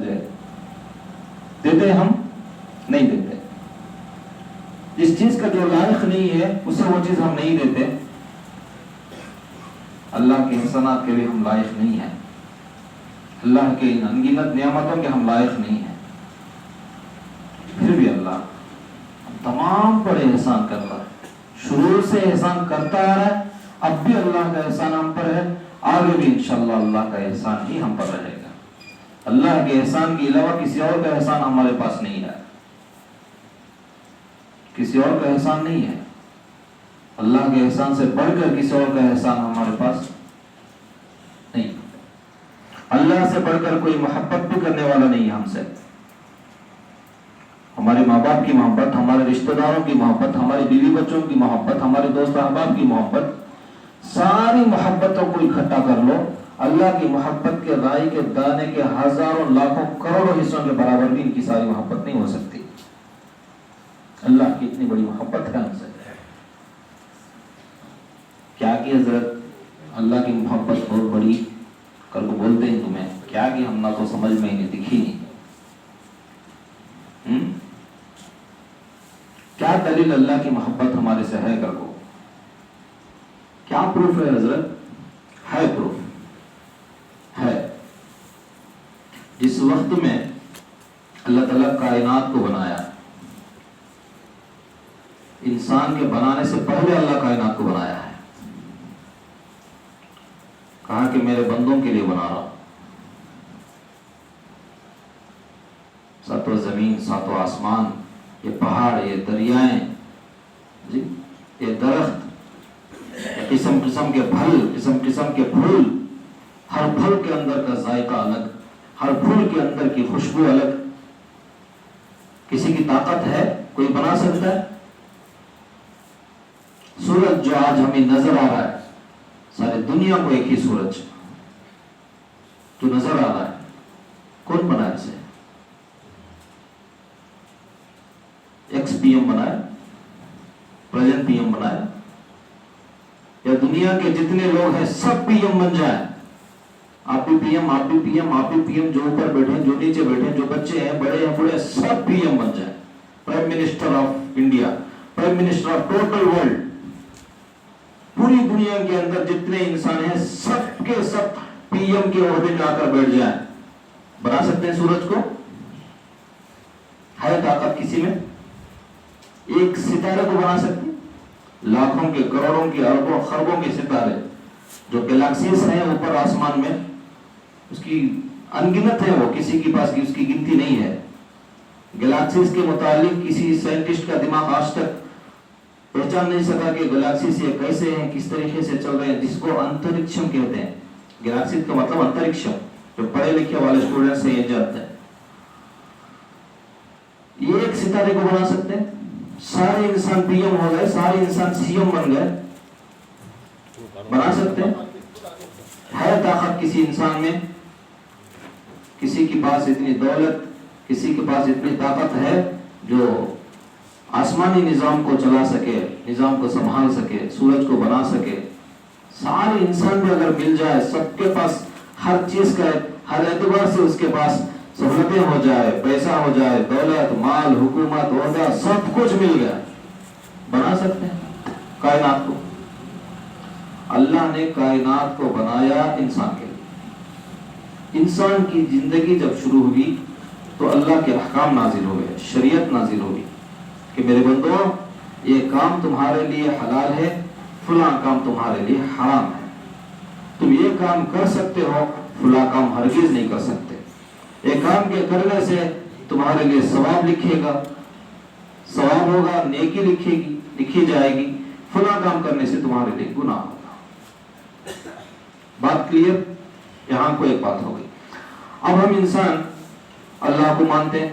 سمجھے؟ دیتے ہم نہیں دیتے. جس چیز کا جو لائق نہیں ہے اسے وہ چیز ہم نہیں دیتے. اللہ کے احسانات کے لیے ہم لائق نہیں ہیں. اللہ کے ان انگنت نعمتوں کے ہم لائق نہیں ہیں. پھر بھی اللہ تمام پر احسان کر رہا ہے. شروع سے احسان کرتا آ رہا ہے. اب بھی اللہ کا احسان ہم پر ہے. آگے بھی انشاءاللہ اللہ کا احسان ہی ہم پر رہے گا. اللہ کے احسان کے علاوہ کسی اور کا احسان ہمارے پاس نہیں ہے. کسی اور کا احسان نہیں ہے. اللہ کے احسان سے بڑھ کر کسی اور کا احسان ہمارے پاس نہیں. اللہ سے بڑھ کر کوئی محبت بھی کرنے والا نہیں ہے ہم سے. ہمارے ماں باپ کی محبت، ہمارے رشتہ داروں کی محبت، ہماری بیوی بچوں کی محبت، ہمارے دوست احباب کی محبت، ساری محبتوں کو اکٹھا کر لو، اللہ کی محبت کے رائی کے دانے کے ہزاروں لاکھوں کروڑوں حصوں کے برابر بھی ان کی ساری محبت نہیں ہو سکتی. اللہ کی اتنی بڑی محبت ہے ہم سے. کیا کی حضرت اللہ کی محبت بہت بڑی، کل کو بولتے ہیں تمہیں کیا کہ ہم نہ تو سمجھ میں نہیں دکھی نہیں. کیا دلیل اللہ کی محبت ہمارے سے ہے؟ کر کو کیا پروف ہے حضرت؟ ہے پروف ہے. جس وقت میں اللہ تعالیٰ کائنات کو بنایا، انسان کے بنانے سے پہلے اللہ کائنات کو بنایا ہے. کہا کہ میرے بندوں کے لیے بنا رہا ہوں. ساتوں زمین، ساتوں آسمان، یہ پہاڑ، یہ دریائیں، جی یہ درخت، قسم قسم کے پھل، قسم قسم کے پھول، ہر پھل کے اندر کا ذائقہ الگ، ہر پھول کے اندر کی خوشبو الگ. کسی کی طاقت ہے؟ کوئی بنا سکتا ہے؟ سورج جو آج ہمیں نظر آ رہا ہے، ساری دنیا کو ایک ہی سورج جو نظر آ رہا ہے، کون بنا اسے؟ ایکس پی ایم بنایا، پریزنٹ پی ایم بنایا، یا دنیا کے جتنے لوگ ہیں سب پی ایم بن جائیں؟ آپ بھی پی ایم، آپ بھی پی ایم، آپ بھی پی ایم، جو اوپر بیٹھے، جو نیچے بیٹھے، جو بچے ہیں، بڑے ہیں، بوڑھے، سب پی ایم بن جائیں. Prime minister of India, prime minister of total world, پوری دنیا کے اندر جتنے انسان ہیں سب کے سب پی ایم کے عہدے میں آ کر بیٹھ جائیں. بنا سکتے ہیں سورج کو؟ ہے طاقت کسی میں؟ ایک ستارے کو بنا سکتے ہیں؟ لاکھوں کے، کروڑوں کے، اربوں خربوں کے ستارے جو گیلیکسیز ہیں اوپر آسمان میں، اس کی انگنت ہے. وہ کسی کے پاس کی اس کی گنتی نہیں ہے. گیلیکسیز کے متعلق کسی سائنٹسٹ کا دماغ آج تک پہچان نہیں سکا کہ گیلیکسیز یہ کیسے ہیں، کس طریقے سے چل رہے ہیں، جس کو انترکشم کہتے ہیں. گیلیکسیز کا مطلب انترکشم، جو پڑھے لکھے والے اسٹوڈنٹس ہیں یہ جانتے ہیں. یہ ایک ستارے کو بنا سکتے ہیں. سارے انسان پی ایم ہو گئے، سارے انسان سی ایم بن گئے. بنا سکتے ہیں؟ ہے طاقت کسی انسان میں؟ کسی کے پاس اتنی دولت، کسی کے پاس اتنی طاقت ہے جو آسمانی نظام کو چلا سکے، نظام کو سنبھال سکے، سورج کو بنا سکے؟ سارے انسان بھی اگر مل جائے، سب کے پاس ہر چیز کا، ہر اعتبار سے اس کے پاس سہولتیں ہو جائے، پیسہ ہو جائے، دولت، مال، حکومت، عہدہ، سب کچھ مل گیا، بنا سکتے ہیں کائنات کو؟ اللہ نے کائنات کو بنایا انسان کے لیے. انسان کی زندگی جب شروع ہوئی تو اللہ کے احکام نازل ہوئے، شریعت نازل ہوئی کہ میرے بندو یہ کام تمہارے لیے حلال ہے، فلاں کام تمہارے لیے حرام ہے. تم یہ کام کر سکتے ہو، فلاں کام ہرگز نہیں کر سکتے. یہ کام کے کرنے سے تمہارے لیے ثواب لکھے گا، ثواب ہوگا، نیکی لکھی جائے گی. فلاں کام کرنے سے تمہارے لیے گناہ ہوگا. بات کلیئر؟ یہاں کو ایک بات ہو گئی. اب ہم انسان اللہ کو مانتے ہیں.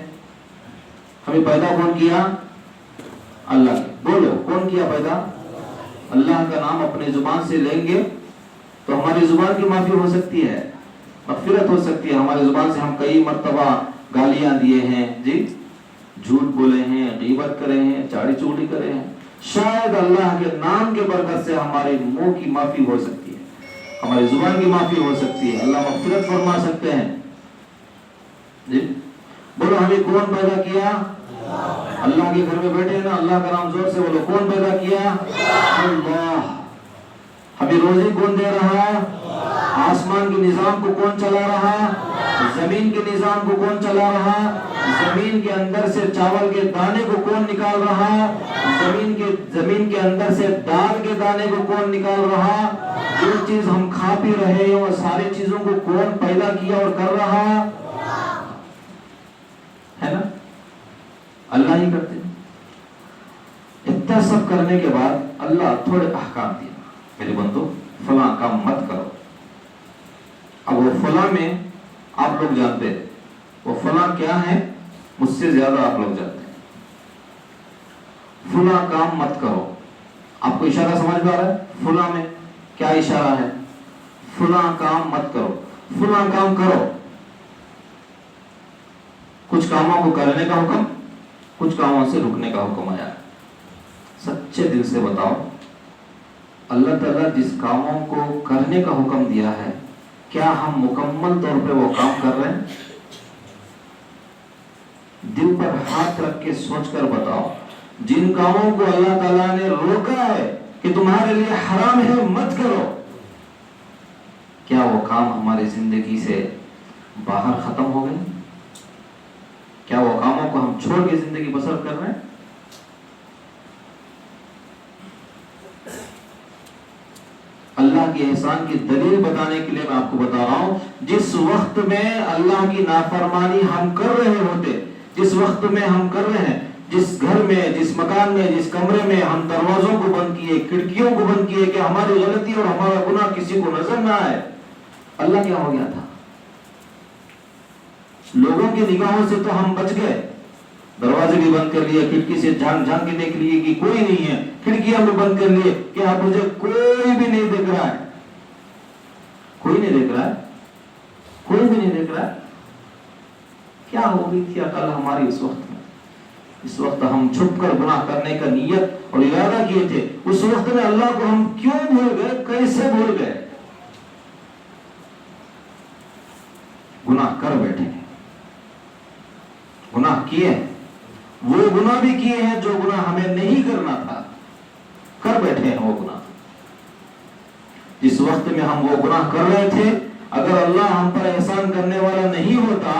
ہمیں پیدا کون کیا؟ اللہ نے. بولو کون کیا پیدا؟ اللہ کا نام اپنے زبان سے لیں گے تو ہماری زبان کی معافی ہو سکتی ہے، مغفرت ہو سکتی ہے. ہماری زبان سے ہم کئی مرتبہ گالیاں دیے ہیں، جی جھوٹ بولے ہیں، غیبت کرے ہیں، چاڑی چوڑی کرے ہیں. شاید اللہ کے نام کے برکت سے ہمارے منہ کی معافی ہو سکتی ہے، ہماری زبان کی معافی ہو سکتی ہے، اللہ مغفرت فرما سکتے ہیں. جی بولو ہمیں کون پیدا کیا؟ اللہ کے گھر میں بیٹھے ہیں نا، اللہ کا نام زور سے بولو، کون پیدا کیا؟ اللہ۔ ہمیں روزی کون دے رہا ہے؟ آسمان کے نظام کو کون چلا رہا؟ زمین کے نظام کو کون چلا رہا؟ زمین کے اندر سے چاول کے دانے کو کون نکال رہا؟ زمین کے اندر سے دال کے دانے کو کون نکال رہا؟ جو چیز ہم کھا پی رہے ہیں وہ ساری چیزوں کو کون پیدا کیا اور کر رہا ہے نا؟ اللہ ہی کرتے ہیں۔ اتنا سب کرنے کے بعد اللہ تھوڑے احکام دیا، میرے بندو فلاں کام مت کرو۔ اب وہ فلاں میں آپ لوگ جانتے ہیں وہ فلاں کیا ہے، مجھ سے زیادہ آپ لوگ جانتے ہیں۔ فلاں کام مت کرو، آپ کو اشارہ سمجھ میں آ رہا ہے؟ فلاں میں کیا اشارہ ہے؟ فلاں کام مت کرو، فلاں کام کرو۔ کچھ کاموں کو کرنے کا حکم، کچھ کاموں سے رکنے کا حکم آیا۔ سچے دل سے بتاؤ، اللہ تعالیٰ جس کاموں کو کرنے کا حکم دیا ہے کیا ہم مکمل طور پہ وہ کام کر رہے ہیں؟ دل پر ہاتھ رکھ کے سوچ کر بتاؤ، جن کاموں کو اللہ تعالیٰ نے روکا ہے کہ تمہارے لیے حرام ہے مت کرو، کیا وہ کام ہماری زندگی سے باہر ختم ہو گئے؟ کیا وہ کاموں کو ہم چھوڑ کے زندگی بسر کر رہے ہیں؟ اللہ کی احسان کی دلیل بتانے کے لیے میں آپ کو بتا رہا ہوں، جس وقت میں اللہ کی نافرمانی ہم کر رہے ہوتے، جس وقت میں ہم کر رہے ہیں، جس گھر میں، جس مکان میں، جس کمرے میں ہم دروازوں کو بند کیے، کھڑکیوں کو بند کیے کہ ہماری غلطی اور ہمارا گناہ کسی کو نظر نہ آئے، اللہ کیا ہو گیا تھا؟ لوگوں کی نگاہوں سے تو ہم بچ گئے، دروازے بھی بند کر لیے، کھڑکی سے جھانک جھانک کے دیکھ لیے کہ کوئی نہیں ہے، کھڑکیاں بھی بند کر لیے کہ اب مجھے کوئی بھی نہیں دیکھ رہا ہے، کوئی نہیں دیکھ رہا ہے، کوئی بھی نہیں دیکھ رہا ہے۔ کیا ہو گئی تھی عقل ہماری اس وقت میں؟ اس وقت ہم چھپ کر گناہ کرنے کا نیت اور ارادہ کیے تھے، اس وقت میں اللہ کو ہم کیوں بھول گئے، کیسے بھول گئے؟ گناہ کر بیٹھے ہیں، گناہ کیے ہیں، وہ گناہ بھی کیے ہیں جو گناہ ہمیں نہیں کرنا تھا، کر بیٹھے ہیں وہ گناہ۔ جس وقت میں ہم وہ گناہ کر رہے تھے، اگر اللہ ہم پر احسان کرنے والا نہیں ہوتا،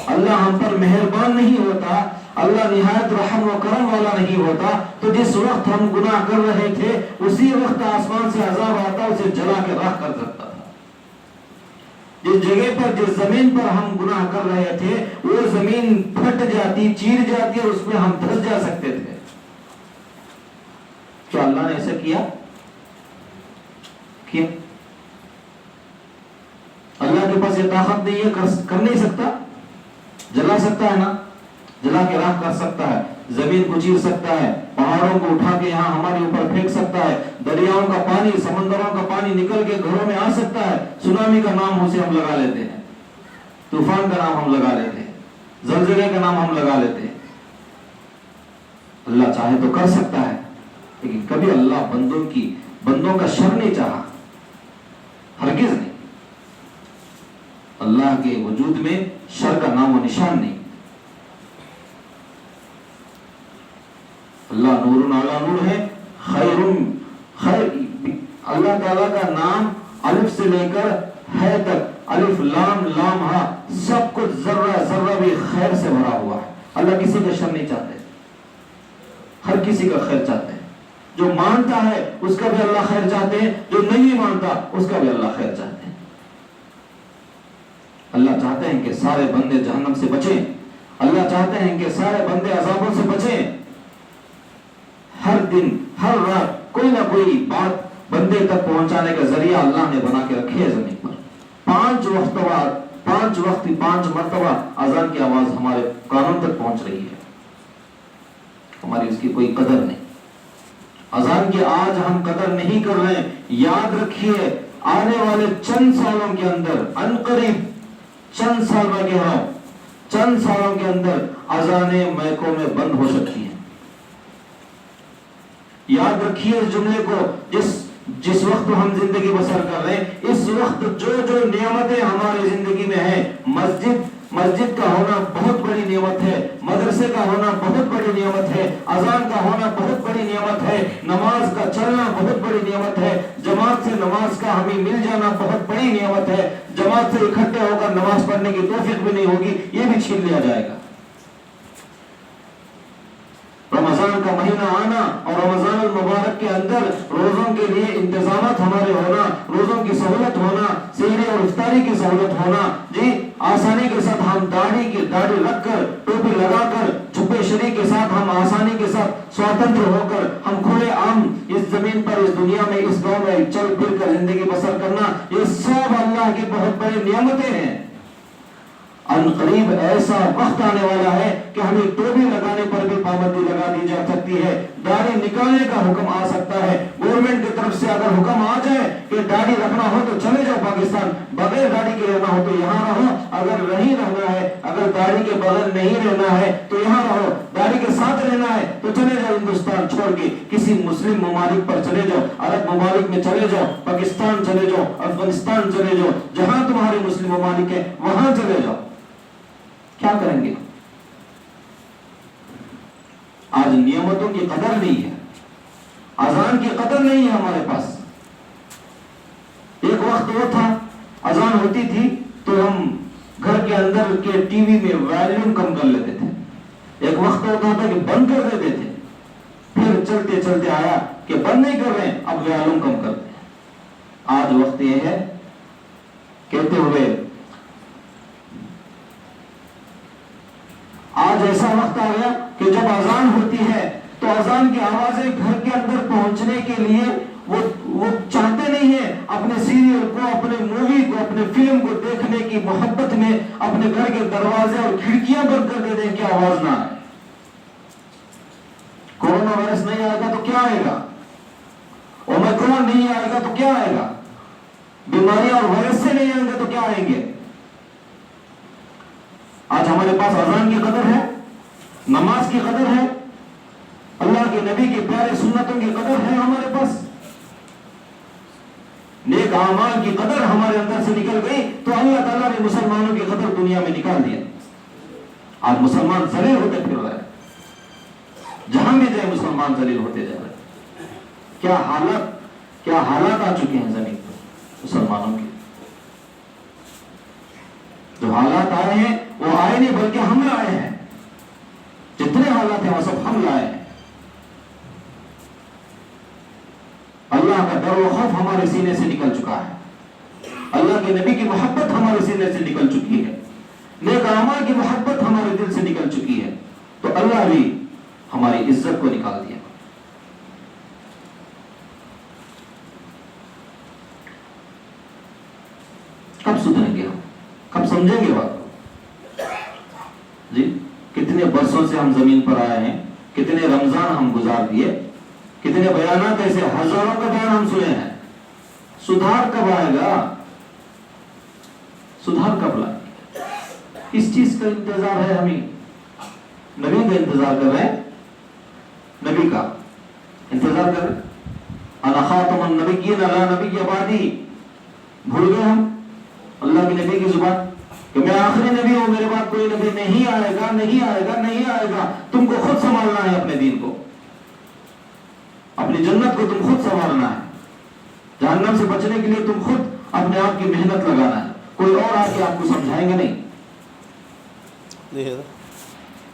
اللہ ہم پر مہربان نہیں ہوتا، اللہ نہایت رحم و کرم والا نہیں ہوتا، تو جس وقت ہم گناہ کر رہے تھے اسی وقت آسمان سے عذاب آتا، اسے جلا کے راکھ کر سکتا تھا۔ جس جگہ پر، جس زمین پر ہم گناہ کر رہے تھے وہ زمین پھٹ جاتی، چیر جاتی اور اس میں ہم دھس جا سکتے تھے۔ کیا اللہ نے ایسا کیا؟ کیا اللہ کے پاس یہ طاقت نہیں ہے، کر نہیں سکتا؟ جلا سکتا ہے نا، جلا کے راکھ کر سکتا ہے، زمین کو چیر سکتا ہے، پہاڑوں کو اٹھا کے یہاں ہمارے اوپر پھینک سکتا ہے، دریاؤں کا پانی، سمندروں کا پانی نکل کے گھروں میں آ سکتا ہے، سونامی کا نام اسے ہم لگا لیتے ہیں، طوفان کا نام ہم لگا لیتے ہیں، زلزلے کا نام ہم لگا لیتے ہیں۔ اللہ چاہے تو کر سکتا ہے، لیکن کبھی اللہ بندوں کا شر نہیں چاہا، ہرگز نہیں۔ اللہ کے وجود میں شر کا نام و نشان نہیں۔ اللہ نور علی نور ہے، خیر، اللہ تعالیٰ کا نام الف سے لے کر ہے تک، الف لام لام ہا، سب کچھ ذرہ ذرہ بھی خیر سے بھرا ہوا ہے۔ اللہ کسی کا شر نہیں چاہتے، ہر کسی کا خیر چاہتے ہیں۔ جو مانتا ہے اس کا بھی اللہ خیر چاہتے ہیں، جو نہیں مانتا اس کا بھی اللہ خیر چاہتے ہیں۔ اللہ چاہتے ہیں کہ سارے بندے جہنم سے بچیں، اللہ چاہتے ہیں کہ سارے بندے عذابوں سے بچیں۔ ہر دن، ہر رات کوئی نہ کوئی بات بندے تک پہنچانے کا ذریعہ اللہ نے بنا کے رکھے ہے زمین پر۔ 5 وقت بعد 5 وقت 5 مرتبہ اذان کی آواز ہمارے کانوں تک پہنچ رہی ہے، ہماری اس کی کوئی قدر نہیں۔ اذان کی آج ہم قدر نہیں کر رہے ہیں، یاد رکھیے آنے والے چند سالوں کے اندر، عنقریب چند سال میں کہہ رہا ہوں، چند سالوں کے اندر اذانیں میکوں میں بند ہو سکتی ہیں۔ یاد رکھیے اس جملے کو، جس وقت ہم زندگی بسر کر رہے ہیں، اس وقت جو نعمتیں ہماری زندگی میں ہیں، مسجد کا ہونا بہت بڑی نعمت ہے، مدرسے کا ہونا بہت بڑی نعمت ہے، اذان کا ہونا بہت بڑی نعمت ہے، نماز کا چلنا بہت بڑی نعمت ہے، جماعت سے نماز کا ہمیں مل جانا بہت بڑی نعمت ہے۔ جماعت سے اکٹھے ہو کر نماز پڑھنے کی توفیق بھی نہیں ہوگی، یہ بھی چھین لیا جائے گا۔ رمضان کا مہینہ آنا اور رمضان المبارک کے اندر روزوں کے لیے انتظامات ہمارے ہونا، روزوں کی سہولت ہونا، سحری اور افطاری کی سہولت ہونا، جی آسانی کے ساتھ ہم داڑھی رکھ کر، ٹوپی لگا کر، چھپے شری کے ساتھ ہم آسانی کے ساتھ سوتنتر ہو کر ہم کھلے عام اس زمین پر، اس دنیا میں، اس گاؤں میں چل پھر کر زندگی بسر کرنا، یہ سب اللہ کی بہت بڑی نعمتیں ہیں۔ ان قریب ایسا وقت آنے والا ہے کہ ہمیں ٹوپی لگانے پر بھی پابندی لگا دی جا سکتی ہے، داڑھی نکالنے کا حکم آ سکتا ہے۔ گورنمنٹ کی طرف سے اگر حکم آ جائے کہ داڑھی رکھنا ہو تو چلے جاؤ پاکستان، بغیر داڑھی کے رہنا ہو تو یہاں رہو، اگر نہیں رہنا ہے، اگر داڑھی کے بغیر نہیں رہنا ہے تو یہاں رہو، داڑھی کے ساتھ رہنا ہے تو چلے جاؤ ہندوستان چھوڑ کے، کسی مسلم ممالک پر چلے جاؤ، عرب ممالک میں چلے جاؤ، پاکستان چلے جاؤ، افغانستان چلے جاؤ، جہاں تمہارے مسلم ممالک ہیں وہاں چلے جاؤ۔ کیا کریں گے؟ آج نعمتوں کی قدر نہیں ہے، اذان کی قدر نہیں ہے ہمارے پاس۔ ایک وقت وہ تھا اذان ہوتی تھی تو ہم گھر کے اندر کے ٹی وی میں والیوم کم کر لیتے تھے، ایک وقت ہوتا تھا کہ بند کر دیتے تھے، پھر چلتے چلتے آیا کہ بند نہیں کر رہے ہیں، اب والیوم کم کرتے ہیں۔ آج وقت یہ ہے کہتے ہوئے، آج ایسا وقت آ گیا کہ جب اذان ہوتی ہے تو اذان کی آوازیں گھر کے اندر پہنچنے کے لیے وہ چاہتے نہیں ہیں اپنے سیریل کو، اپنے مووی کو، اپنے فلم کو دیکھنے کی محبت میں اپنے گھر کے دروازے اور کھڑکیاں بند کر دیتے ہیں کہ آواز نہ آئے۔ کورونا وائرس نہیں آئے گا تو کیا آئے گا؟ اومیکرون نہیں آئے گا تو کیا آئے گا؟ بیماریاں اور وائرس سے نہیں آئیں گے تو کیا آئیں گے؟ آج ہمارے پاس اذان کی قدر ہے، نماز کی قدر ہے، اللہ کے نبی کے پیارے سنتوں کی قدر ہے ہمارے پاس، نیک اعمال کی قدر ہمارے اندر سے نکل گئی تو اللہ تعالیٰ نے مسلمانوں کی قدر دنیا میں نکال دیا۔ آج مسلمان ذلیل ہوتے پھر رہے ہیں، جہاں بھی جائے مسلمان ذلیل ہوتے جا رہے ہیں۔ کیا حالات آ چکے ہیں زمین پر مسلمانوں کے۔ جو حالات آئے ہیں وہ آئے نہیں بلکہ ہم لائے ہیں، جتنے حالات ہیں وہ سب ہم لائے ہیں۔ اللہ کا ڈر و خوف ہمارے سینے سے نکل چکا ہے، اللہ کے نبی کی محبت ہمارے سینے سے نکل چکی ہے، نیک اعمال کی محبت ہمارے دل سے نکل چکی ہے، تو اللہ بھی ہماری عزت کو نکال دیا۔ کب سدھریں گے ہم؟ کب سمجھیں گے بات؟ جی کتنے برسوں سے ہم زمین پر آئے ہیں، کتنے رمضان ہم گزار دیے، کتنے بیانات ایسے ہزاروں کا بیان ہم سنے ہیں۔ سدھار کب آئے گا؟ سدھار کب لائے؟ اس چیز کا انتظار ہے ہمیں، نبی کا انتظار کر رہے ہیں، نبی کا انتظار کر رہے ہیں۔ انا خاتم النبیین لا نبی بعدی، بھول گئے ہم اللہ کے نبی کی زبان کہ میں آخری نبی ہوں، میرے بعد کوئی نبی نہیں آئے گا، نہیں آئے گا، نہیں آئے گا۔ تم کو خود سنبھالنا ہے اپنے دین کو، اپنی جنت کو تم خود سنبھالنا ہے، جہنم سے بچنے کے لیے تم خود اپنے آپ کی محنت لگانا ہے، کوئی اور آ کے آپ کو سمجھائیں گے نہیں۔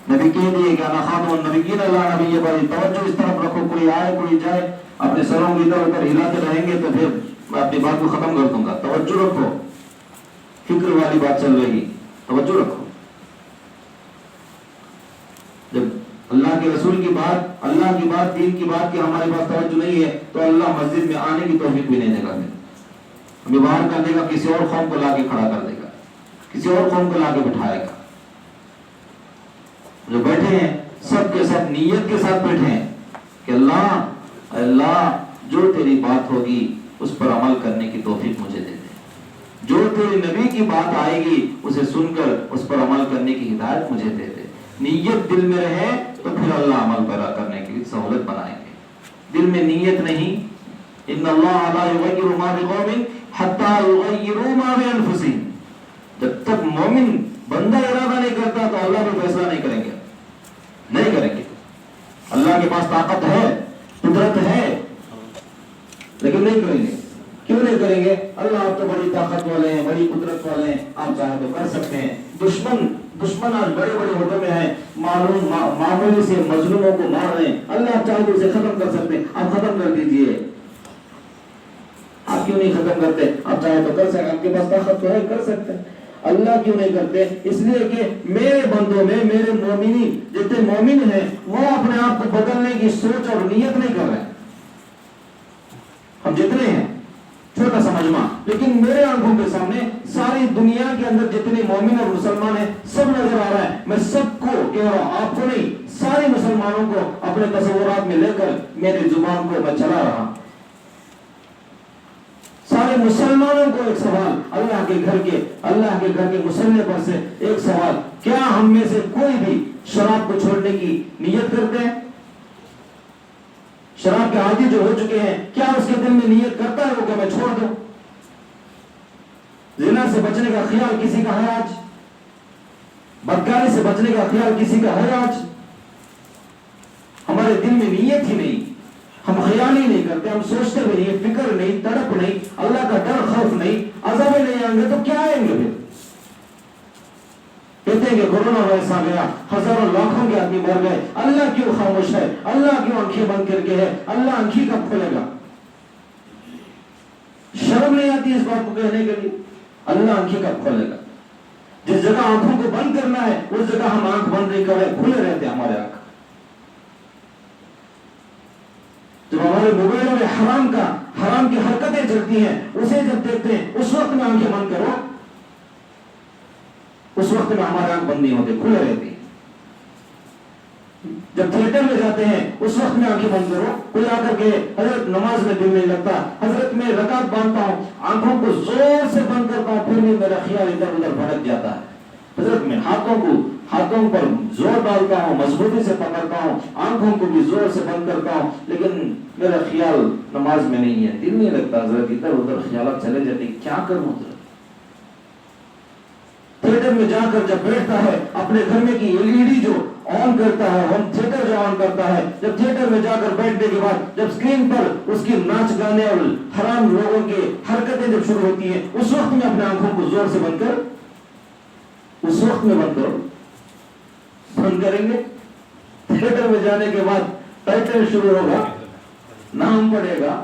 نبی کہہ دیے کہ انا خاتم النبیین لا نبی بعدی، توجہ اس طرف رکھو، کوئی آئے کوئی جائے اپنے سروں کو ادھر ادھر ہلاتے رہیں گے تو پھر میں اپنی بات کو ختم کر دوں گا۔ توجہ رکھو، فکر والی بات چل رہی، توجہ رکھو۔ جب اللہ کے رسول کی بات، اللہ کی بات، دین کی بات کی ہمارے پاس توجہ نہیں ہے تو اللہ مسجد میں آنے کی توفیق بھی نہیں دے گا، ہمیں باہر کر دے گا، کسی اور قوم کو لا کے کھڑا کر دے گا، کسی اور قوم کو لا کے بٹھائے گا۔ جو بیٹھے ہیں سب کے سب نیت کے ساتھ بیٹھے ہیں کہ اللہ جو تیری بات ہوگی اس پر عمل کرنے کی توفیق مجھے دے دے، جو تیرے نبی کی بات آئے گی اسے سن کر اس پر عمل کرنے کی ہدایت مجھے دے دے۔ نیت دل میں رہے تو پھر اللہ عمل پیدا کرنے کی سہولت بنائیں گے۔ دل میں نیت نہیں، ان اللہ لا یغیر ما بقوم حتی یغیروا ما بانفسہم، جب تک مومن بندہ ارادہ نہیں کرتا تو اللہ بھی فیصلہ نہیں کریں گے، نہیں کریں گے۔ اللہ کے پاس طاقت ہے، قدرت ہے، لیکن نہیں کریں گے۔ کیوں نہیں کریں گے؟ اللہ آپ تو بڑی طاقت والے ہیں، بڑی قدرت والے ہیں، آپ چاہیں تو کر سکتے ہیں۔ دشمن آج بڑے بڑے عہدوں میں ہیں، معمولی سے مظلوموں کو مار رہے ہیں، اللہ آپ چاہیں تو اسے ختم کر سکتے ہیں، آپ ختم کر دیجئے۔ آپ کیوں نہیں ختم کرتے؟ آپ چاہیں تو کر سکتے ہیں، آپ کے پاس طاقت تو ہے، کر سکتے ہیں۔ اللہ کیوں نہیں کرتے؟ اس لیے کہ میرے بندوں میں، میرے مومنین جتنے مومن ہیں، وہ اپنے آپ کو بدلنے کی سوچ اور نیت نہیں کر رہے ہیں۔ ہم جتنے ہیں چھوٹا سا مجمع، لیکن میرے آنکھوں کے سامنے ساری دنیا کے اندر جتنے مومن اور مسلمان ہیں سب نظر آ رہا ہے۔ میں سب کو کہہ رہا ہوں، آپ کو نہیں، سارے مسلمانوں کو اپنے تصورات میں لے کر میری زبان کو میں چلا رہا ہوں۔ سارے مسلمانوں کو ایک سوال، اللہ کے گھر کے مسلح پر سے ایک سوال، کیا ہم میں سے کوئی بھی شراب کو چھوڑنے کی نیت کرتے ہیں؟ شراب کے عادی جو ہو چکے ہیں، کیا اس کے دل میں نیت کرتا ہے وہ کہ میں چھوڑ دوں؟ زنا سے بچنے کا خیال کسی کا ہے آج؟ بدکاری سے بچنے کا خیال کسی کا ہے آج؟ ہمارے دل میں نیت ہی نہیں، ہم خیال ہی نہیں کرتے، ہم سوچتے بھی نہیں، فکر نہیں، تڑپ نہیں، اللہ کا ڈر خوف نہیں، عذاب نہیں آئیں گے تو کیا آئیں گے پھر؟ کہتے ہیں کہ کورونا وائرس آ گیا، ہزاروں لاکھوں کے آدمی مر گئے، اللہ کیوں خاموش ہے؟ اللہ کیوں آنکھیں بند کر کے ہے؟ اللہ آنکھیں کب کھولے گا؟ شرم نہیں آتی اس بات کو کہنے کے لیے؟ اللہ آنکھیں کب کھولے گا؟ جس جگہ آنکھوں کو بند کرنا ہے اس جگہ ہم آنکھ بند نہیں کر رہے، کھلے رہتے ہمارے آنکھ۔ جب ہمارے موبائلوں میں حرام کی حرکتیں چلتی ہیں، اسے جب دیکھتے ہیں اس وقت میں آنکھیں بند کرو، اس وقت میں ہمارے آنکھ بند نہیں ہوتے، کھلے رہتے ہیں۔ جب تھیٹر میں جاتے ہیں اس وقت میں آنکھیں بند کرو، کوئی آ کر کے حضرت نماز میں دل نہیں لگتا، حضرت میں رکعت باندھتا ہوں، آنکھوں کو زور سے بند کرتا ہوں، پھر بھی میرا خیال ادھر ادھر بھٹک جاتا ہے، حضرت میں ہاتھوں پر زور ڈالتا ہوں، مضبوطی سے پکڑتا ہوں، آنکھوں کو بھی زور سے بند کرتا ہوں، لیکن میرا خیال نماز میں نہیں ہے، دل نہیں لگتا، حضرت ادھر ادھر خیالات چلے جاتے ہیں، کیا کروں حضرت؟ تھیٹر میں جا کر جب بیٹھتا ہے، اپنے گھر میں کی LED جو آن کرتا ہے، ہوم تھیٹر جو آن کرتا ہے، جب تھیٹر میں جا کر بیٹھنے کے بعد جب اسکرین پر اس کی ناچ گانے اور حرام لوگوں کے حرکتیں جب شروع ہوتی ہیں، اس وقت میں اپنے آنکھوں کو زور سے بند کر، اس وقت میں بند کرو، بند کریں گے۔ تھیٹر میں جانے کے بعد ٹائٹل شروع ہوگا، نام پڑے گا،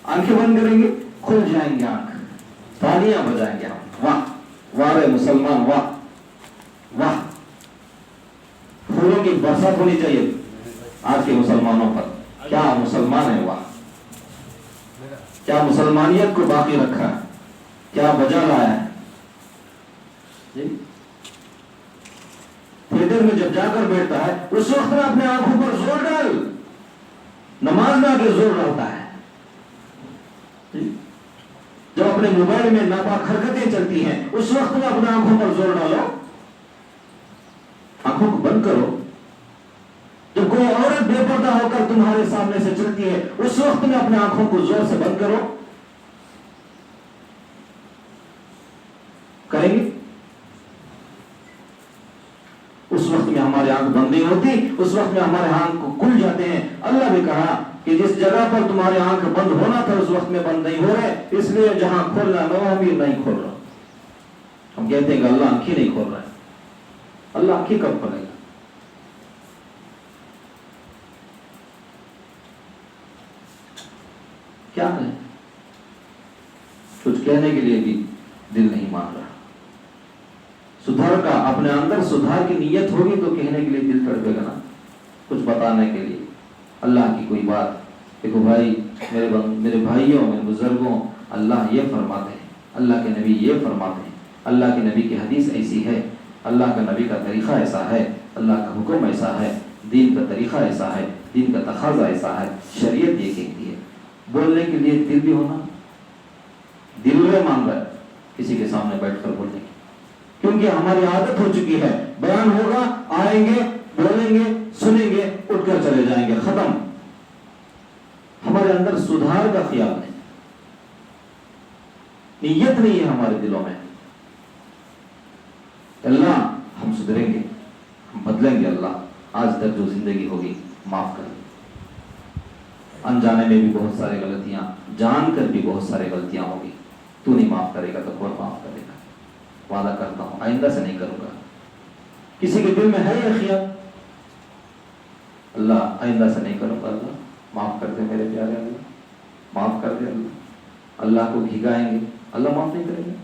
آنکھیں بند کریں گے، کھل جائیں گے آنکھ، تالیاں بجائیں گے ہم، واہ واہ رے مسلمان، واہ واہ، پھولوں کی برسات ہونی چاہیے آج کے مسلمانوں پر، کیا مسلمان ہے، واہ، کیا مسلمانیت کو باقی رکھا ہے، کیا بجا لایا ہے جی۔ تھیٹر میں جب جا کر بیٹھتا ہے اس وقت میں اپنے آنکھوں پر زور ڈال، نماز میں آگے زور ڈالتا ہے جی۔ جب اپنے موبائل میں ناپاک حرکتیں چلتی ہیں اس وقت میں اپنے آنکھوں پر زور ڈالو، آنکھوں کو بند کرو۔ جب کوئی عورت بے پردہ ہو کر تمہارے سامنے سے چلتی ہے اس وقت میں اپنے آنکھوں کو زور سے بند کرو، کریں گے؟ اس وقت میں ہماری آنکھ بند نہیں ہوتی، اس وقت میں ہمارے آنکھ کو کھل جاتے ہیں۔ اللہ نے کہا کہ جس جگہ پر تمہاری آنکھ بند ہونا تھا اس وقت میں بند نہیں ہو رہے، اس لیے جہاں کھولنا ہے وہاں بھی نہیں کھول رہا۔ ہم کہتے ہیں کہ اللہ آنکھیں نہیں کھول رہا ہے، اللہ آنکھیں کب کھولے گا؟ کیا کہیں؟ کچھ کہنے کے لیے بھی دل نہیں مان رہا۔ سدھار کا اپنے اندر سدھار کی نیت ہوگی تو کہنے کے لیے دل تڑپے گا نا، کچھ بتانے کے لیے اللہ کی کوئی بات۔ دیکھو بھائی، میرے بھائیوں، میرے بزرگوں، اللہ یہ فرماتے ہیں، اللہ کے نبی یہ فرماتے ہیں، اللہ کے نبی کی حدیث ایسی ہے، اللہ کا نبی کا طریقہ ایسا ہے، اللہ کا حکم ایسا ہے، دین کا طریقہ ایسا ہے، دین کا تقاضا ایسا ہے، شریعت یہ کہتی ہے۔ بولنے کے لیے دل بھی ہونا، دل میں مانگ رہا ہے کسی کے سامنے بیٹھ کر بولنے کی، کیونکہ ہماری عادت ہو چکی ہے، بیان ہوگا، آئیں گے، بولیں گے، سنیں گے، اٹھ کر چلے جائیں گے، ختم۔ ہمارے اندر سدھار کا خیال نہیں، نیت نہیں ہے ہمارے دلوں میں۔ بدلیں گے اللہ آج تک جو زندگی ہوگی معاف کر دیں، انجانے میں بھی بہت سارے غلطیاں، جان کر بھی بہت سارے غلطیاں ہوگی، تو نہیں معاف کرے گا تو کون معاف کرے گا؟ وعدہ کرتا ہوں آئندہ سے نہیں کروں گا۔ کسی کے دل میں ہے یہ خیال اللہ آئندہ سے نہیں کروں گا، اللہ معاف کر دے میرے پیارے، اللہ معاف کر دے، اللہ کو بھگائیں گے اللہ معاف نہیں کرے گا۔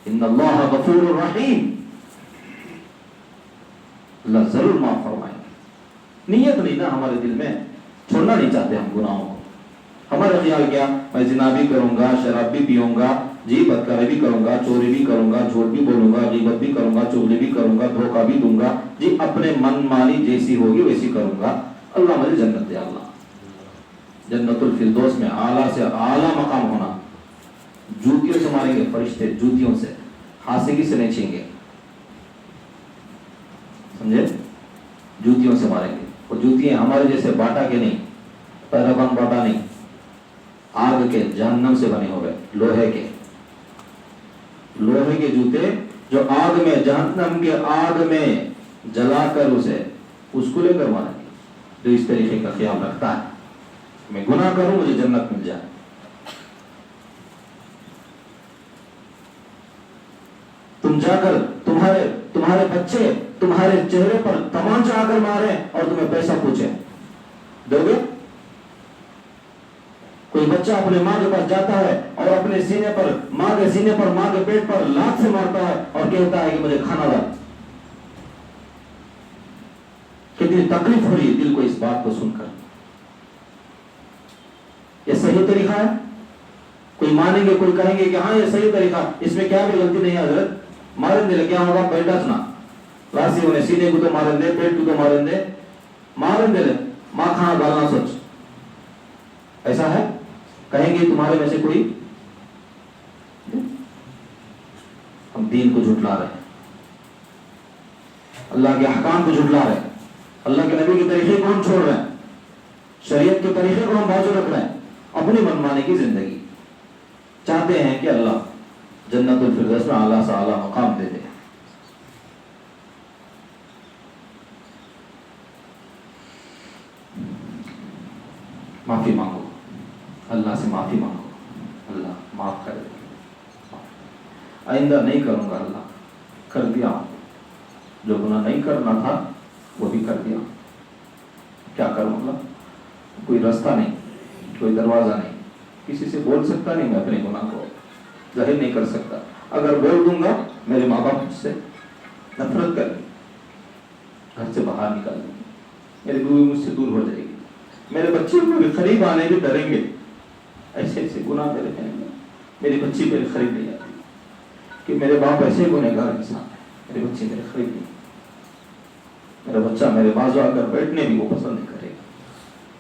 ان اللہ غفور الرحیم، اللہ ضرور معاف فرمائیں گے۔ نیت نہیں نا ہمارے دل میں، چھوڑنا نہیں چاہتے ہم گناہوں کو۔ ہمارا خیال کیا، میں زنا بھی کروں گا، شراب بھی پیوں گا، جی بدکاری بھی کروں گا، چوری بھی کروں گا، جھوٹ بھی بولوں گا، غیبت بھی کروں گا، چغلی بھی کروں گا، دھوکہ بھی دوں گا، جی اپنے من مانی جیسی ہوگی ویسی کروں گا، اللہ مجھے جنت دے، اللہ جنت الفردوس میں اعلیٰ سے اعلیٰ مقام ہونا۔ جوتیوں سے ماریں گے فرشتے، جوتیوں سے، ہاسکی سے نہیں چھیں گے، سمجھے؟ جوتیوں سے ماریں گے، اور جوتیاں ہمارے جیسے باٹا کے نہیں، پیراگون باٹا نہیں، آگ کے، جہنم سے بنے ہوئے، لوہے کے جوتے جو آگ میں، جہنم کے آگ میں جلا کر اسے اس کو لے کر ماریں گے جو اس طریقے کا خیال رکھتا ہے میں گناہ کروں مجھے جنت مل جائے۔ تم جا کر تمہارے بچے تمہارے چہرے پر تمانچہ آ کر مارے اور تمہیں پیسہ پوچھے، دو گے؟ کوئی بچہ اپنے ماں کے پاس جاتا ہے اور اپنے سینے پر، ماں کے پیٹ پر لات سے مارتا ہے اور کہتا ہے کہ مجھے کھانا لا، کتنی تکلیف ہو رہی ہے دل کو اس بات کو سن کر۔ یہ صحیح طریقہ ہے؟ کوئی مانیں گے، کوئی کہیں گے کہ ہاں یہ صحیح طریقہ، اس میں کیا بھی غلطی نہیں ہے حضرت، مارن دے کیا ہوگا، بیٹا سنا لاسی ہونے، سینے کو تو مارن دے، پیٹ کو تو مارن دے ماں کھانا ڈالنا سوچ، ایسا ہے؟ کہیں گے تمہارے میں سے کوئی؟ ہم دین کو جھٹلا رہے ہیں، اللہ کے احکام کو جھٹلا رہے ہیں، اللہ کے نبی کے طریقے کو ہم چھوڑ رہے ہیں، شریعت کے طریقے کو ہم بازو رکھ رہے ہیں، اپنی منمانی کی زندگی چاہتے ہیں کہ اللہ جنت الفردوس میں اعلیٰ سے اعلیٰ مقام دے دے۔ معافی مانگو، اللہ سے معافی مانگو، اللہ معاف کر دے، آئندہ نہیں کروں گا، اللہ کر دیا، جو گناہ نہیں کرنا تھا وہ بھی کر دیا، کیا کروں اللہ؟ کوئی رستہ نہیں، کوئی دروازہ نہیں، کسی سے بول سکتا نہیں، میں اپنے گناہ کو ظاہر نہیں کر سکتا، اگر بول دوں گا میرے ماں باپ مجھ سے نفرت کر گی، گھر سے باہر نکال دیں گے، میری بیوی مجھ سے دور ہو جائے گی، میرے بچے میرے قریب آنے بھی ڈریں گے، ایسے ایسے گناہ میرے ہیں، میری بچی میرے قریب نہیں آتی کہ میرے باپ ایسے گنہگار انسان ہے، میری بچی میرے قریب نہیں، میرا بچہ میرے بازو آ کر بیٹھنے بھی وہ پسند نہیں کرے گا،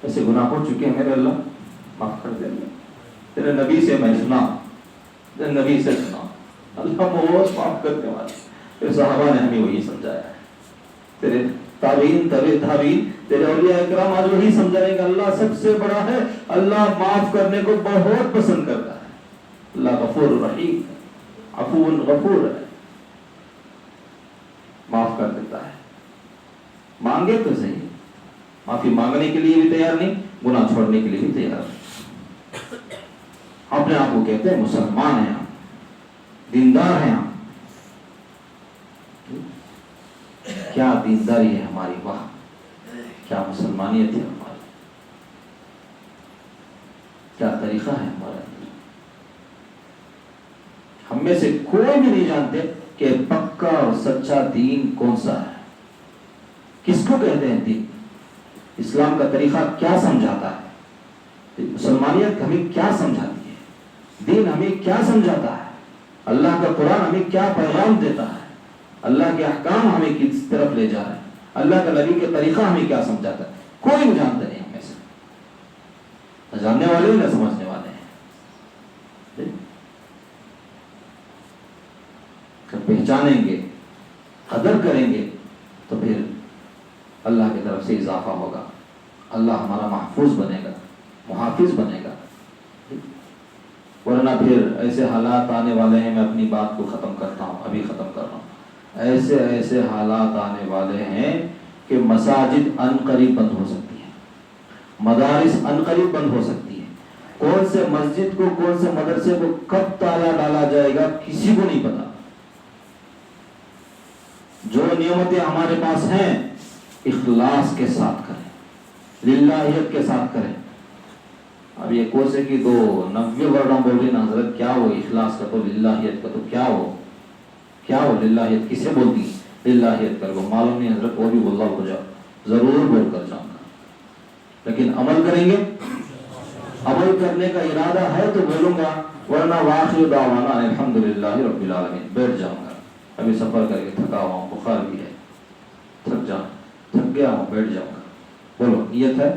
ایسے گناہ ہو چکے ہیں میرے اللہ معاف کر دے، تیرے نبی سے میں سنا، تیرے نبی سے سنا، اللہ بہت معاف کرنے والا، پھر صحابہ نے ہمیں وہی سمجھایا ہے، تیرے تابعین تیرے اولیاء اکرام آج وہی سمجھا رہے کہ اللہ سب سے بڑا ہے، اللہ معاف کرنے کو بہت پسند کرتا ہے، اللہ غفور رحیم عفو غفور ہے، معاف کر دیتا ہے، مانگے تو صحیح، معافی مانگنے کے لیے بھی تیار نہیں، گناہ چھوڑنے کے لیے بھی تیار نہیں، اپنے آپ کو کہتے ہیں مسلمان ہیں ہم، دیندار ہیں ہم، کیا دینداری ہے ہماری، واہ کیا مسلمانیت ہے ہماری، کیا طریقہ ہے ہمارا۔ ہم میں سے کوئی بھی نہیں جانتے کہ پکا اور سچا دین کون سا ہے، کس کو کہتے ہیں دین، اسلام کا طریقہ کیا سمجھاتا ہے، مسلمانیت ہمیں کیا سمجھاتی ہے، دین ہمیں کیا سمجھاتا ہے، اللہ کا قرآن ہمیں کیا پیغام دیتا ہے، اللہ کے احکام ہمیں کس طرف لے جا رہے ہیں، اللہ کا نبی کے طریقہ ہمیں کیا سمجھاتا ہے، کوئی نہیں جانتا نہیں ہم میں سے، نہ جاننے والے نہ سمجھنے والے ہیں۔ پہچانیں گے، قدر کریں گے تو پھر اللہ کی طرف سے اضافہ ہوگا، اللہ ہمارا محفوظ بنے گا، محافظ بنے گا، ورنہ پھر ایسے حالات آنے والے ہیں۔ میں اپنی بات کو ختم کرتا ہوں، ابھی ختم کر رہا ہوں۔ ایسے ایسے حالات آنے والے ہیں کہ مساجد عنقریب بند ہو سکتی ہیں، مدارس عنقریب بند ہو سکتی ہیں۔ کون سے مسجد کو، کون سے مدرسے کو کب تالا ڈالا جائے گا کسی کو نہیں پتا۔ جو نعمتیں ہمارے پاس ہیں اخلاص کے ساتھ کریں، للہیت کے ساتھ کریں۔ اب یہ کوسے کی تو 90 ورڈوں بولی نا حضرت، کیا ہو اخلاص کا تو للہیت کا تو کیا ہو للہیت کسے بولتی للہیت کر کو معلوم نہیں حضرت، وہ بھی واللہ ہو جاؤ، ضرور بول کر جاؤں گا، لیکن عمل کریں گے۔ عمل کرنے کا ارادہ ہے تو بولوں گا، ورنہ واخر دعوانا الحمدللہ رب العالمین بیٹھ جاؤں گا۔ ابھی سفر کر کے تھکا ہوا ہوں، بخار بھی ہے، تھک گیا ہوں، بیٹھ جاؤں گا۔ بولو نیت ہے،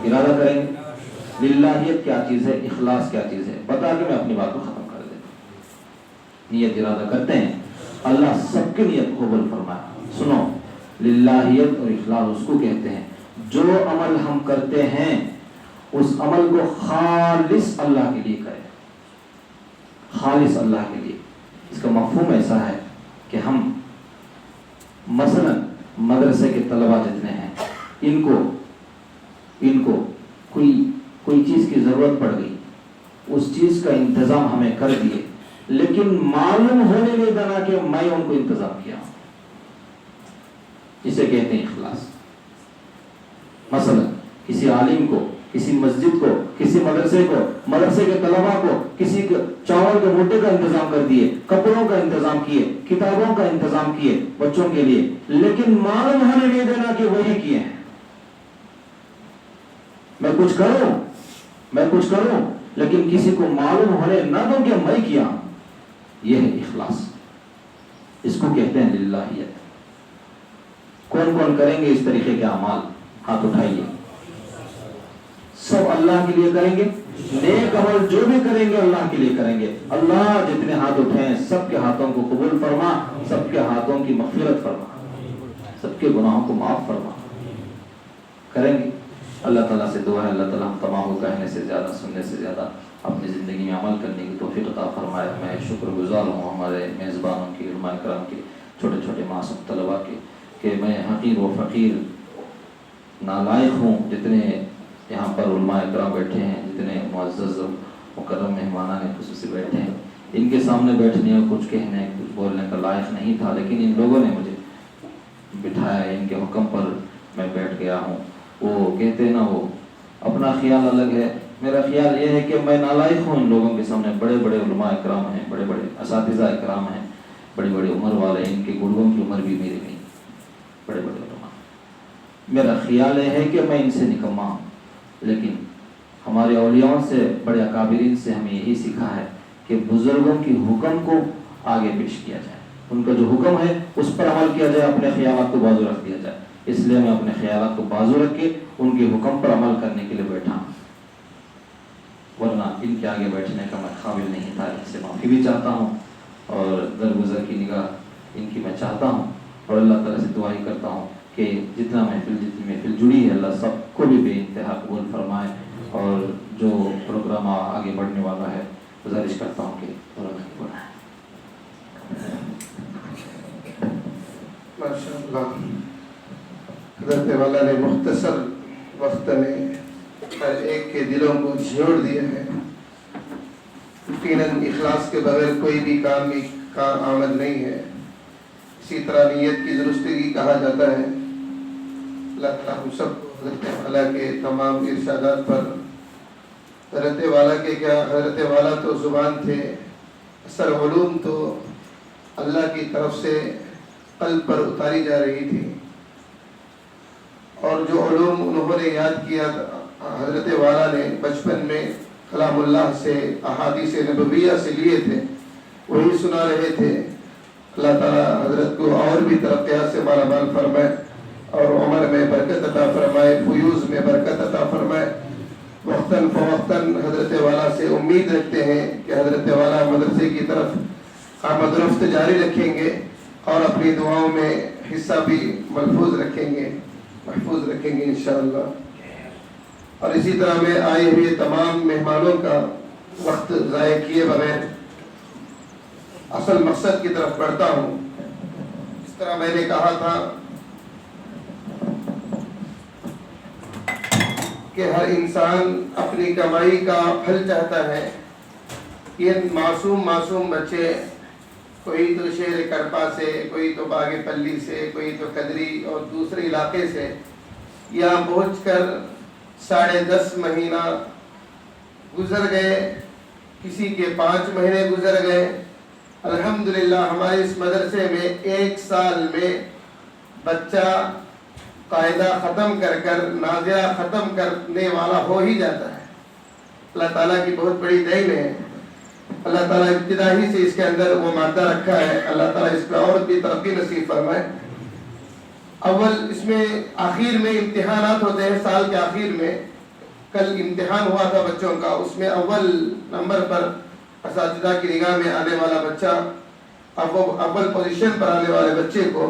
ارادہ کریں گے۔ للہیت کیا چیز ہے، اخلاص کیا چیز ہے، بتا کے میں اپنی بات کو ختم کر دیتا ہوں۔ نیت ارادہ کرتے ہیں، اللہ سب کی نیت قبول فرمائے۔ سنو، للہیت اور اخلاص اس کو کہتے ہیں جو عمل ہم کرتے ہیں اس عمل کو خالص اللہ کے لیے کریں، خالص اللہ کے لیے۔ اس کا مفہوم ایسا ہے کہ ہم مثلا مدرسے کے طلبہ جتنے ہیں، ان کو کوئی چیز کی ضرورت پڑ گئی، اس چیز کا انتظام ہمیں کر دیے، لیکن معلوم ہونے نہیں دینا کہ میں ان کو انتظام کیا ہوں، اسے کہتے ہیں اخلاص۔ مثلا کسی عالم کو، کسی مسجد کو، کسی مدرسے کو، مدرسے کے طلباء کو کسی چاول کے موٹے کا انتظام کر دیے، کپڑوں کا انتظام کیے، کتابوں کا انتظام کیے بچوں کے لیے، لیکن معلوم ہونے نہیں دینا کہ وہی کیے ہیں۔ میں کچھ کروں لیکن کسی کو معلوم ہونے نہ دوں کہ میں کیا ہوں، یہ ہے اخلاص، اس کو کہتے ہیں للہیت۔ کون کون کریں گے اس طریقے کے اعمال؟ ہاتھ اٹھائیے۔ سب اللہ کے لیے کریں گے، نیک عمل جو بھی کریں گے اللہ کے لیے کریں گے۔ اللہ جتنے ہاتھ اٹھے ہیں سب کے ہاتھوں کو قبول فرما، سب کے ہاتھوں کی مغفرت فرما، سب کے گناہوں کو معاف فرما۔ کریں گے؟ اللہ تعالیٰ سے دعا ہے اللہ تعالیٰ ہم تمام کو کہنے سے زیادہ، سننے سے زیادہ اپنی زندگی میں عمل کرنے کی توفیق عطا فرمائے۔ میں شکر گزار ہوں ہمارے میزبانوں کی، علماء کرام کے، چھوٹے چھوٹے معصوم طلباء کے، کہ میں حقیر و فقیر نالائق ہوں، جتنے یہاں پر علماء کرام بیٹھے ہیں، جتنے معزز مکرم مہمانان خصوصی بیٹھے ہیں، ان کے سامنے بیٹھنے اور کچھ کہنے، کچھ بولنے کا لائق نہیں تھا، لیکن ان لوگوں نے مجھے بٹھایا، ان کے حکم پر میں بیٹھ گیا ہوں۔ وہ کہتے ہیں نا، وہ اپنا خیال الگ ہے، میرا خیال یہ ہے کہ میں نالائق ہوں ان لوگوں کے سامنے۔ بڑے بڑے علماء کرام ہیں، بڑے بڑے اساتذہ کرام ہیں، بڑی بڑی عمر والے، ان کے گڑگوں کی عمر بھی میری نہیں، بڑے بڑے علماء۔ میرا خیال یہ ہے کہ میں ان سے نکما ہوں، لیکن ہمارے اولیاء سے، بڑے اکابرین سے ہمیں یہی سیکھا ہے کہ بزرگوں کی حکم کو آگے پیش کیا جائے، ان کا جو حکم ہے اس پر عمل کیا جائے، اپنے خیالات کو بازو رکھ دیا جائے۔ اس لیے میں اپنے خیالات کو بازو رکھ کے ان کے حکم پر عمل کرنے کے لیے بیٹھا ہوں، ورنہ ان کے آگے بیٹھنے کا میں قابل نہیں تھا۔ ان سے معافی بھی چاہتا ہوں اور درگزر کی نگاہ ان کی میں چاہتا ہوں، اور اللہ تعالیٰ سے دعا ہی کرتا ہوں کہ جتنی محفل جڑی ہے اللہ سب کو بھی بے انتہا قبول فرمائے، اور جو پروگرام آگے بڑھنے والا ہے گزارش کرتا ہوں کہ ماشاء اللہ حضرت والا نے مختصر وقت میں ہر ایک کے دلوں کو جھیڑ دیا ہے۔ یقیناً اخلاص کے بغیر کوئی بھی کام آمد نہیں ہے۔ اسی طرح نیت کی درستگی کہا جاتا ہے۔ اللہ تعالیٰ ہم سب کو حضرت والا کے تمام ارشادات پر، حضرت والا کے کیا، حضرت والا تو زبان تھے، اصل علوم تو اللہ کی طرف سے قلب پر اتاری جا رہی تھی، اور جو علوم انہوں نے یاد کیا حضرت والا نے بچپن میں کلام اللہ سے، احادیث نبویہ سے لیے تھے، وہی سنا رہے تھے۔ اللہ تعالیٰ حضرت کو اور بھی ترقیات سے مالا مال فرمائے، اور عمر میں برکت عطا فرمائے، فیوز میں برکت عطا فرمائے۔ وقتاً فوقتاً حضرت والا سے امید رکھتے ہیں کہ حضرت والا مدرسے کی طرف آمد و رفت جاری رکھیں گے، اور اپنی دعاؤں میں حصہ بھی محفوظ رکھیں گے انشاءاللہ۔ اور اسی طرح میں آئے ہوئے تمام مہمانوں کا وقت ضائع کیے بغیر اصل مقصد کی طرف بڑھتا ہوں۔ طرح میں نے کہا تھا کہ ہر انسان اپنی کمائی کا پھل چاہتا ہے. یہ معصوم بچے، کوئی تو شہر کرپا سے، کوئی تو باغ پلی سے، کوئی تو قدری اور دوسرے علاقے سے یہاں پہنچ کر 10.5 مہینہ گزر گئے، کسی کے 5 مہینے گزر گئے. الحمدللہ ہمارے اس مدرسے میں 1 سال میں بچہ قاعدہ ختم کر نازیہ ختم کرنے والا ہو ہی جاتا ہے. اللہ تعالیٰ کی بہت بڑی دین ہے. اللہ تعالیٰ ابتدا ہی سے اس کے اندر وہ مادہ رکھا ہے. اللہ تعالیٰ اس پہ اور بھی ترقی نصیب فرمائے. اس میں آخر میں امتحانات ہوتے ہیں سال کے آخر میں. کل امتحان ہوا تھا بچوں کا، اس میں اول نمبر پر اساتذہ کی نگاہ میں آنے والا بچہ، اول پوزیشن پر آنے والے بچے کو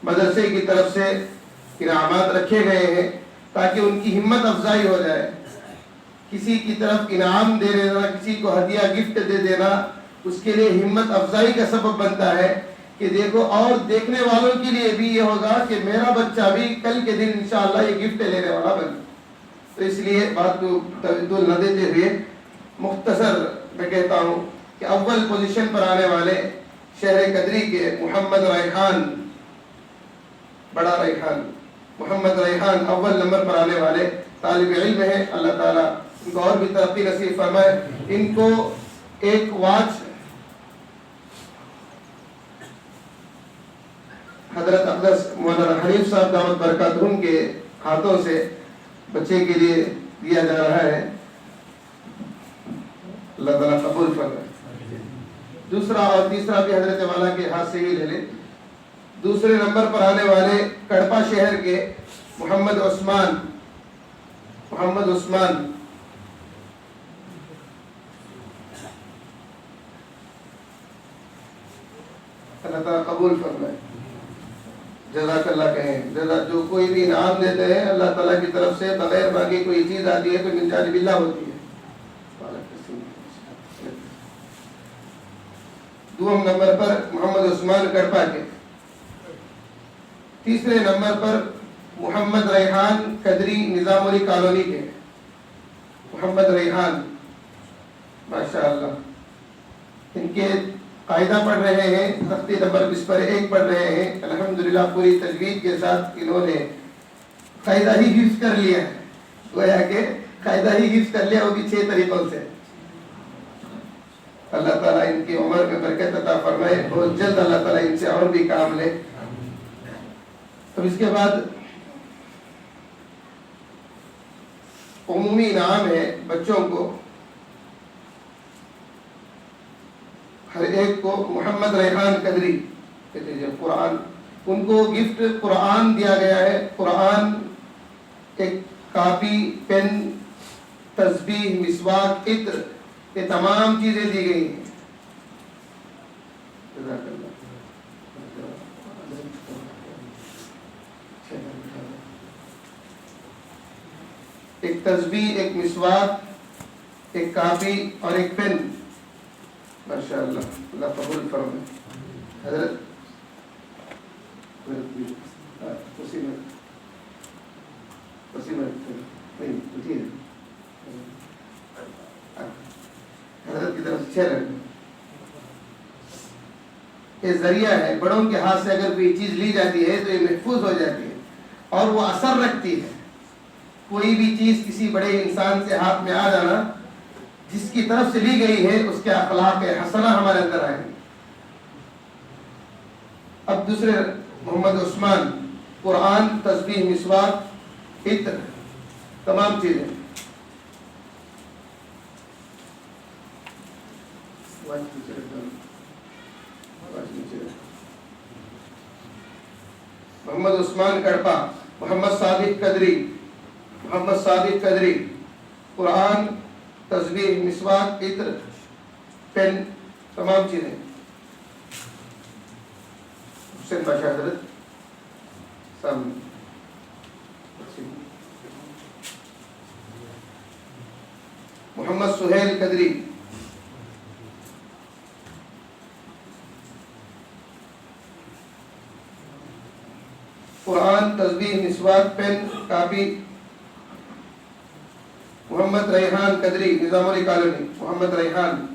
مدرسے کی طرف سے انعامات رکھے گئے ہیں تاکہ ان کی ہمت افزائی ہو جائے. کسی کی طرف انعام دے دینا، کسی کو ہدیہ گفٹ دے دینا اس کے لیے ہمت افزائی کا سبب بنتا ہے کہ دیکھو، اور دیکھنے والوں کے لیے بھی یہ ہوگا کہ میرا بچہ بھی کل کے دن انشاءاللہ یہ گفٹ لینے والا بنے. تو اس لیے بات کو توجہ نہ دیتے ہوئے مختصر میں کہتا ہوں کہ اول پوزیشن پر آنے والے شہر قدری کے محمد ریحان، بڑا ریحان، محمد ریحان اول نمبر پر آنے والے طالب علم ہیں. اللہ تعالیٰ ان کو اور بھی ترقی نصیب فرمائے. ان کو ایک واچ حضرت اقدس مولانا حنیف صاحب دعوت برکاتہم کے ہاتھوں سے بچے کے لیے دیا جا رہا ہے. اللہ تعالیٰ قبول فرمائے. دوسرا اور تیسرا بھی حضرت والا کے ہاتھ سے ہی لے لیں. دوسرے نمبر پر آنے والے کڑپا شہر کے محمد عثمان، اللہ تعالیٰ قبول فرمائے. جزاک اللہ کہیں. جو کوئی بھی انعام دیتے ہیں اللہ تعالیٰ کی طرف سے بغیر مانگے کوئی چیز آتی ہے تو من جانب اللہ ہوتی ہے. دوم نمبر پر محمد عثمان کڑپا کے. تیسرے نمبر پر محمد ریحان قدری نظام علی کالونی کے. محمد ریحان ماشاءاللہ ان کے قاعدہ پڑھ رہے ہیں، تختی نمبر 20 پر 1 پڑھ رہے ہیں. الحمدللہ پوری تجوید کے ساتھ انہوں نے قاعدہ ہی حفظ کر لیا ہے. گویا کہ قاعدہ ہی حفظ کر لیا، وہ بھی 6 طریقوں سے. اللہ تعالیٰ ان کی عمر میں برکت عطا فرمائے. بہت جلد اللہ تعالیٰ ان سے اور بھی کام لے. اب اس کے بعد عمومی انعام ہے بچوں کو، ہر ایک کو. محمد ریحان قدری قرآن، ان کو گفٹ قرآن دیا گیا ہے. قرآن، ایک کاپی، پین، تسبیح، مسواک، عطر، یہ تمام چیزیں دی گئی ہیں. جزاک اللہ. ایک تسبیح، ایک مسواک، ایک کاپی اور ایک پین. ماشاءاللہ اللہ قبول فرمائے. حضرت حضرت کی طرف سے 6 لڑکے. یہ ذریعہ ہے، بڑوں کے ہاتھ سے اگر کوئی چیز لی جاتی ہے تو یہ محفوظ ہو جاتی ہے اور وہ اثر رکھتی ہے. کوئی بھی چیز کسی بڑے انسان سے ہاتھ میں آ جانا، جس کی طرف سے لی گئی ہے اس کے اخلاق حسنہ ہمارے اندر آئیں گے. اب دوسرے محمد عثمان، قرآن، تسبیح، مسواک، عطر، تمام چیزیں. محمد عثمان کڑپا، محمد صادق قدری، قرآن، تسبیح، مسواک، عطر، پین، تمام چیزیں. حسین بادشاہ حضرت سامنے. محمد سہیل قدری، قرآن، تسبیح، مسواک، پین، کاپی. محمد ریحان قدری، نظام علی کالونی. محمد ریحان.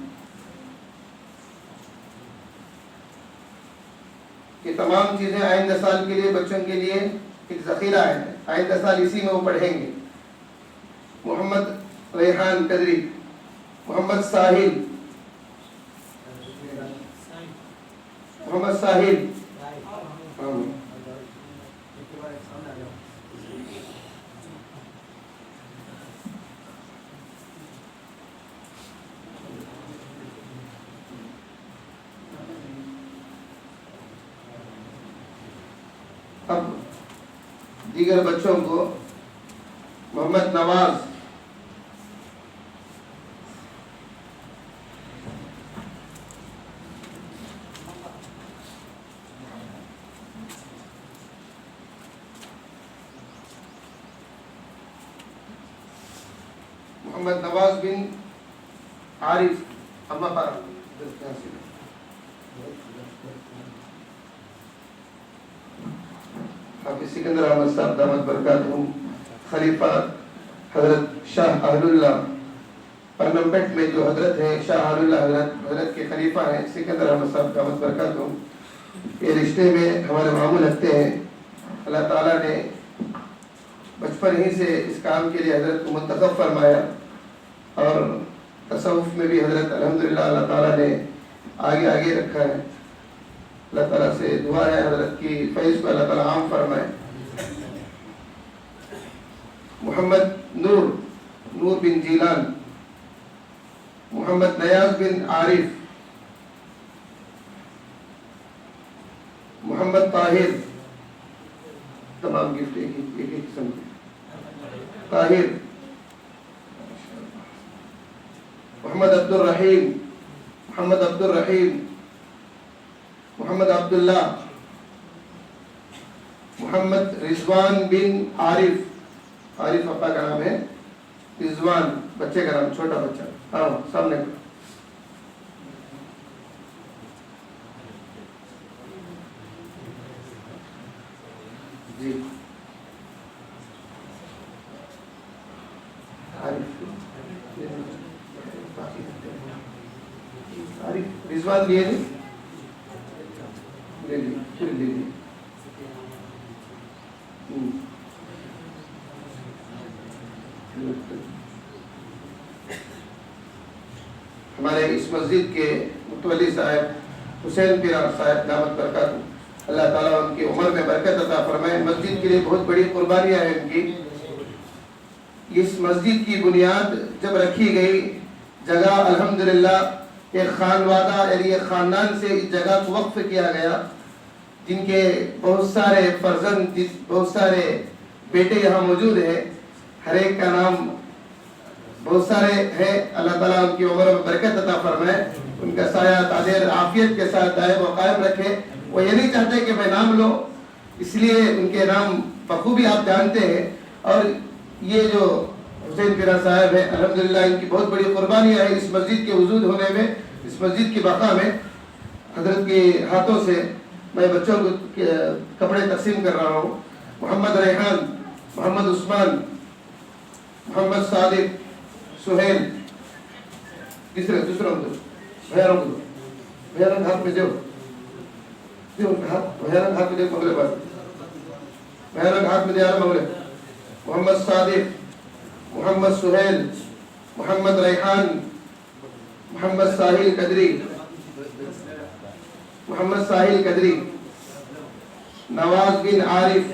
یہ تمام چیزیں آئندہ سال کے لیے بچوں کے لیے ایک ذخیرہ ہے، آئندہ سال اسی میں وہ پڑھیں گے. محمد ریحان قدری. محمد ساحل. محمد ساحل. اب دیگر بچوں کو محمد نواز. محمد نواز بن عارف. اما پارا حافظ سکندر احمد صاحب دامت برکاتہم، خلیفہ حضرت شاہ اہل اللہ پرنمپٹ میں جو حضرت ہیں، شاہ اہل اللہ حضرت کے خلیفہ ہیں سکندر احمد صاحب دامت برکاتہم. یہ رشتے میں ہمارے ماموں لگتے ہیں. اللہ تعالیٰ نے بچپن ہی سے اس کام کے لیے حضرت کو منتخب فرمایا، اور تصوف میں بھی حضرت الحمدللہ اللہ تعالیٰ نے آگے آگے رکھا ہے. اللہ تعالیٰ سے دعا ہے حضرت کی فیض کو اللہ تعالیٰ عام فرمائے. محمد نور بن جیلان. محمد نیاز بن عارف. محمد طاہر. تمام گفٹ ایک ہی قسم کے. طاہر. محمد عبد الرحیم. محمد عبد الرحیم. محمد عبداللہ. محمد رضوان بن عارف. عارف ابا کا نام ہے، رضوان بچے کا نام، چھوٹا بچہ. ہاں سامنے جی. رضوان لیے نہیں ہمارے اس مسجد کے متولی صاحب حسین پیرا صاحب دامت برکاتہ، اللہ تعالیٰ ان کی عمر میں برکت عطا فرمائے. مسجد کے لیے بہت بڑی قربانیاں ہیں ان کی. اس مسجد کی بنیاد جب رکھی گئی، جگہ الحمدللہ ایک خانوادہ یعنی ایک خاندان سے اس جگہ کو وقف کیا گیا، جن کے بہت سارے فرزند، بہت سارے بیٹے یہاں موجود ہیں. ہر ایک کا نام بہت سارے ہیں. اللہ تعالیٰ ان کی عمر میں برکت عطا فرمائے، ان کا سایہ تاجر عافیت کے ساتھ دائم و قائم رکھے. وہ یہ نہیں چاہتے کہ میں نام لو، اس لیے ان کے نام بخوبی آپ جانتے ہیں. اور یہ جو حسین پیرا صاحب ہیں، الحمدللہ ان کی بہت بڑی قربانیاں ہیں اس مسجد کے وجود ہونے میں، اس مسجد کی بقا میں. حضرت کے ہاتھوں سے میں بچوں کو کپڑے تقسیم کر رہا ہوں. محمد ریحان. محمد عثمان. محمد صادق. سہیل. دوسرا بھیا رنگ ہاتھ میں جو بھیا رنگ ہاتھ میں دے مغلے بات بھیا رنگ ہاتھ میں دے آرہ مغلے. محمد صادق. محمد سہیل. محمد ریحان. محمد ساحل قدری. محمد ساحل قدری. نواز بن عارف.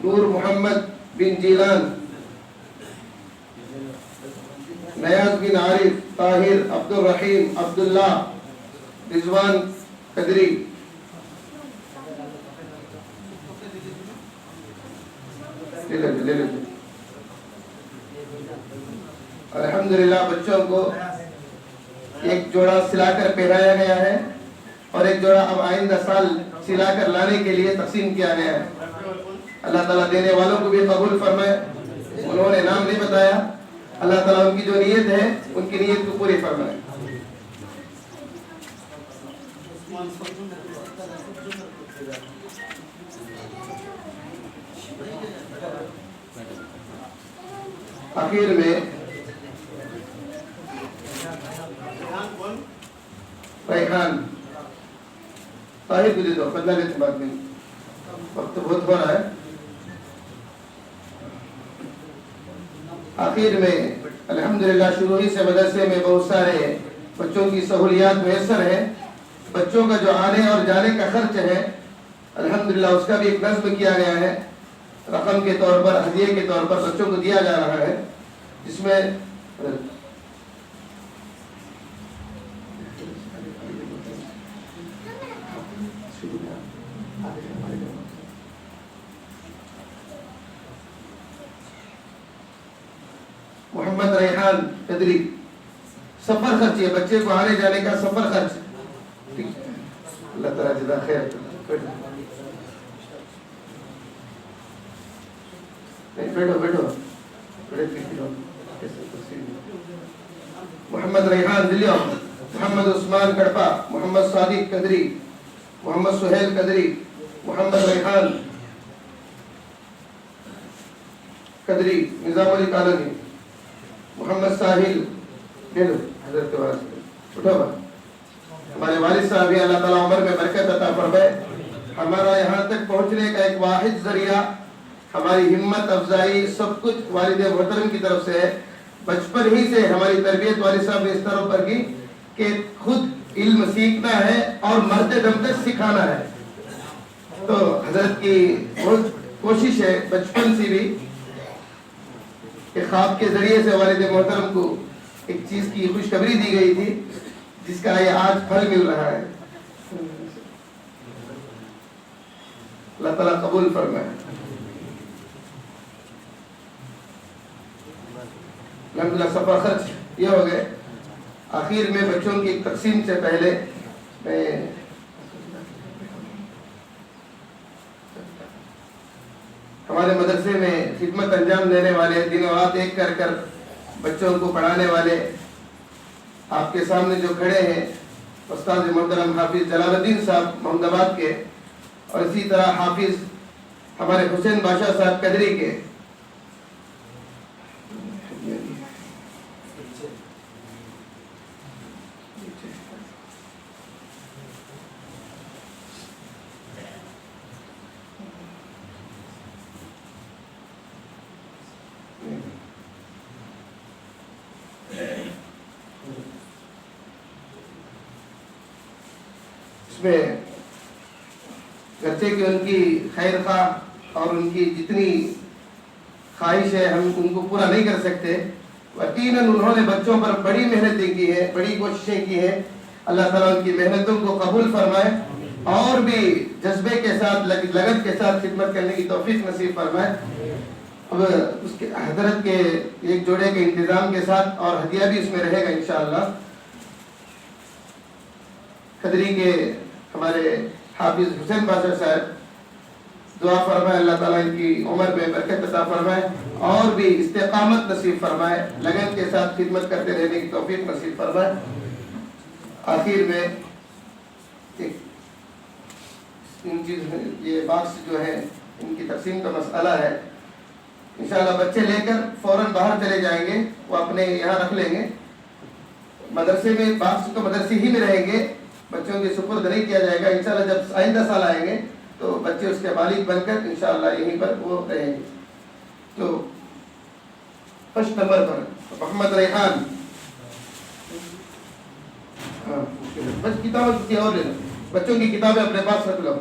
نور محمد بن جیلان. نیاز بن عارف. طاہر. عبد الرحیم. عبداللہ. رضوان قدری. الحمدللہ بچوں کو ایک جوڑا سلا کر پہنایا گیا ہے، اور ایک جوڑا اب آئندہ سال سلا کر لانے کے لیے تقسیم کیا گیا ہے. اللہ تعالیٰ دینے والوں کو بھی قبول فرمائے. انہوں نے نام نہیں بتایا، اللہ تعالیٰ ان کی جو نیت ہے ان کی نیت کو پوری فرمائے. آخر میں ریحان طاہر کو دے دو، بدلا لیتے بعد میں، وقت بہت ہو رہا ہے. آخر میں الحمدللہ شروع ہی سے مدرسے میں بہت سارے بچوں کی سہولیات میسر ہے. بچوں کا جو آنے اور جانے کا خرچ ہے الحمدللہ اس کا بھی ایک نظم کیا گیا ہے، رقم کے طور پر، ہدیے کے طور پر بچوں کو دیا جا رہا ہے، جس میں محمد ریحان قدری سفر خرچ ہے، بچے کو آنے جانے کا سفر خرچ. اللہ تعالیٰ جزا خیر. بیٹھو. محمد ریحان دلیو، محمد عثمان کڑپا، محمد صادق قدری، محمد سہیل قدری، محمد ریحان قدری، نظام علی کالونی، محمد ساحل لے لو حضرت کے والد سے اٹھو. ہمارے والد صاحب بھی اللہ تعالیٰ عمر میں برکت عطا فرمائے. ہمارا یہاں تک پہنچنے کا ایک واحد ذریعہ، ہماری ہمت افزائی سب کچھ والد محترم کی طرف سے ہے. بچپن ہی سے ہماری تربیت والد صاحب نے اس طرح پر کی کہ خود علم سیکھنا ہے اور مرتے دم تک سکھانا ہے. تو حضرت کی بہت کوشش ہے بچپن سے بھی کہ خواب کے ذریعے سے والد محترم کو ایک چیز کی خوشخبری دی گئی تھی جس کا یہ آج پھل مل رہا ہے. اللہ تعالیٰ قبول فرمائے. الحمدللہ سفر خرچ یہ ہو گئے. آخر میں بچوں کی تقسیم سے پہلے میں ہمارے مدرسے میں خدمت انجام دینے والے، دن و رات ایک کر کر بچوں کو پڑھانے والے آپ کے سامنے جو کھڑے ہیں، استاد محترم حافظ جلال الدین صاحب محمد آباد کے، اور اسی طرح حافظ ہمارے حسین بادشاہ صاحب قدری کے. اس میں گرچہ کہ ان کی خیر خواہ اور ان کی جتنی خواہش ہے ہم ان کو پورا نہیں کر سکتے، یقیناً انہوں نے بچوں پر بڑی محنتیں کی ہیں، بڑی کوششیں کی ہیں. اللہ تعالیٰ ان کی محنتوں کو قبول فرمائے اور بھی جذبے کے ساتھ، لگن کے ساتھ خدمت کرنے کی توفیق نصیب فرمائے. اب اس کے حضرت کے ایک جوڑے کے انتظام کے ساتھ اور ہدیہ بھی اس میں رہے گا انشاءاللہ. قدری کے ہمارے حافظ حسین بادشاہ صاحب دعا فرمائے اللہ تعالیٰ ان کی عمر میں برکت عطا فرمائے اور بھی استقامت نصیب فرمائے، لگن کے ساتھ خدمت کرتے رہنے کی توفیق نصیب فرمائے. آخر میں ان چیز یہ باکس جو ہے ان کی تقسیم کا مسئلہ ہے. انشاءاللہ بچے لے کر فوراً باہر چلے جائیں گے، وہ اپنے یہاں رکھ لیں گے. مدرسے میں باکس تو مدرسے ہی میں رہیں گے، بچوں کے سپرد نہیں کیا جائے گا. انشاءاللہ جب آئندہ سال آئیں گے تو بچے اس کے بالغ بن کر انشاءاللہ یہیں پر وہ رہیں گے. تو فرسٹ نمبر پر محمد ریحان، بس کتابیں کسی اور لے لو، بچوں کی کتابیں اپنے پاس رکھ لو.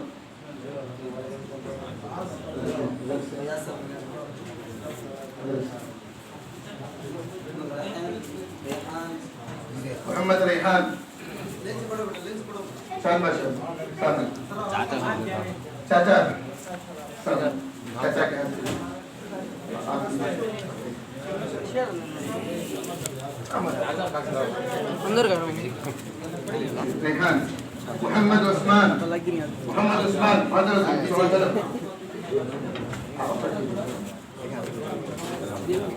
محمد ریحان شان بادشاہ چاچا کے ریحان. محمد عثمان، محمد عثمان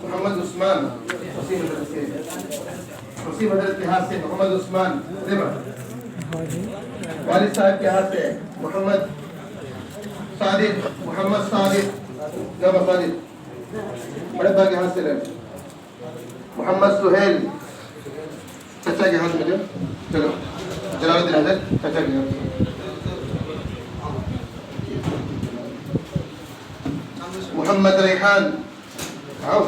محمد عثمان حسین حضرت کے ہاتھ سے محمد عثمان والد صاحب کے ہاتھ سے محمد صادق جناب صادق بڑے بھائی کے ہاتھ سے رہے محمد سہیل چچا کے ہاتھ میں دو چلو جلال الدین حیدر چچا کے ہاتھ میں محمد ریحان آؤ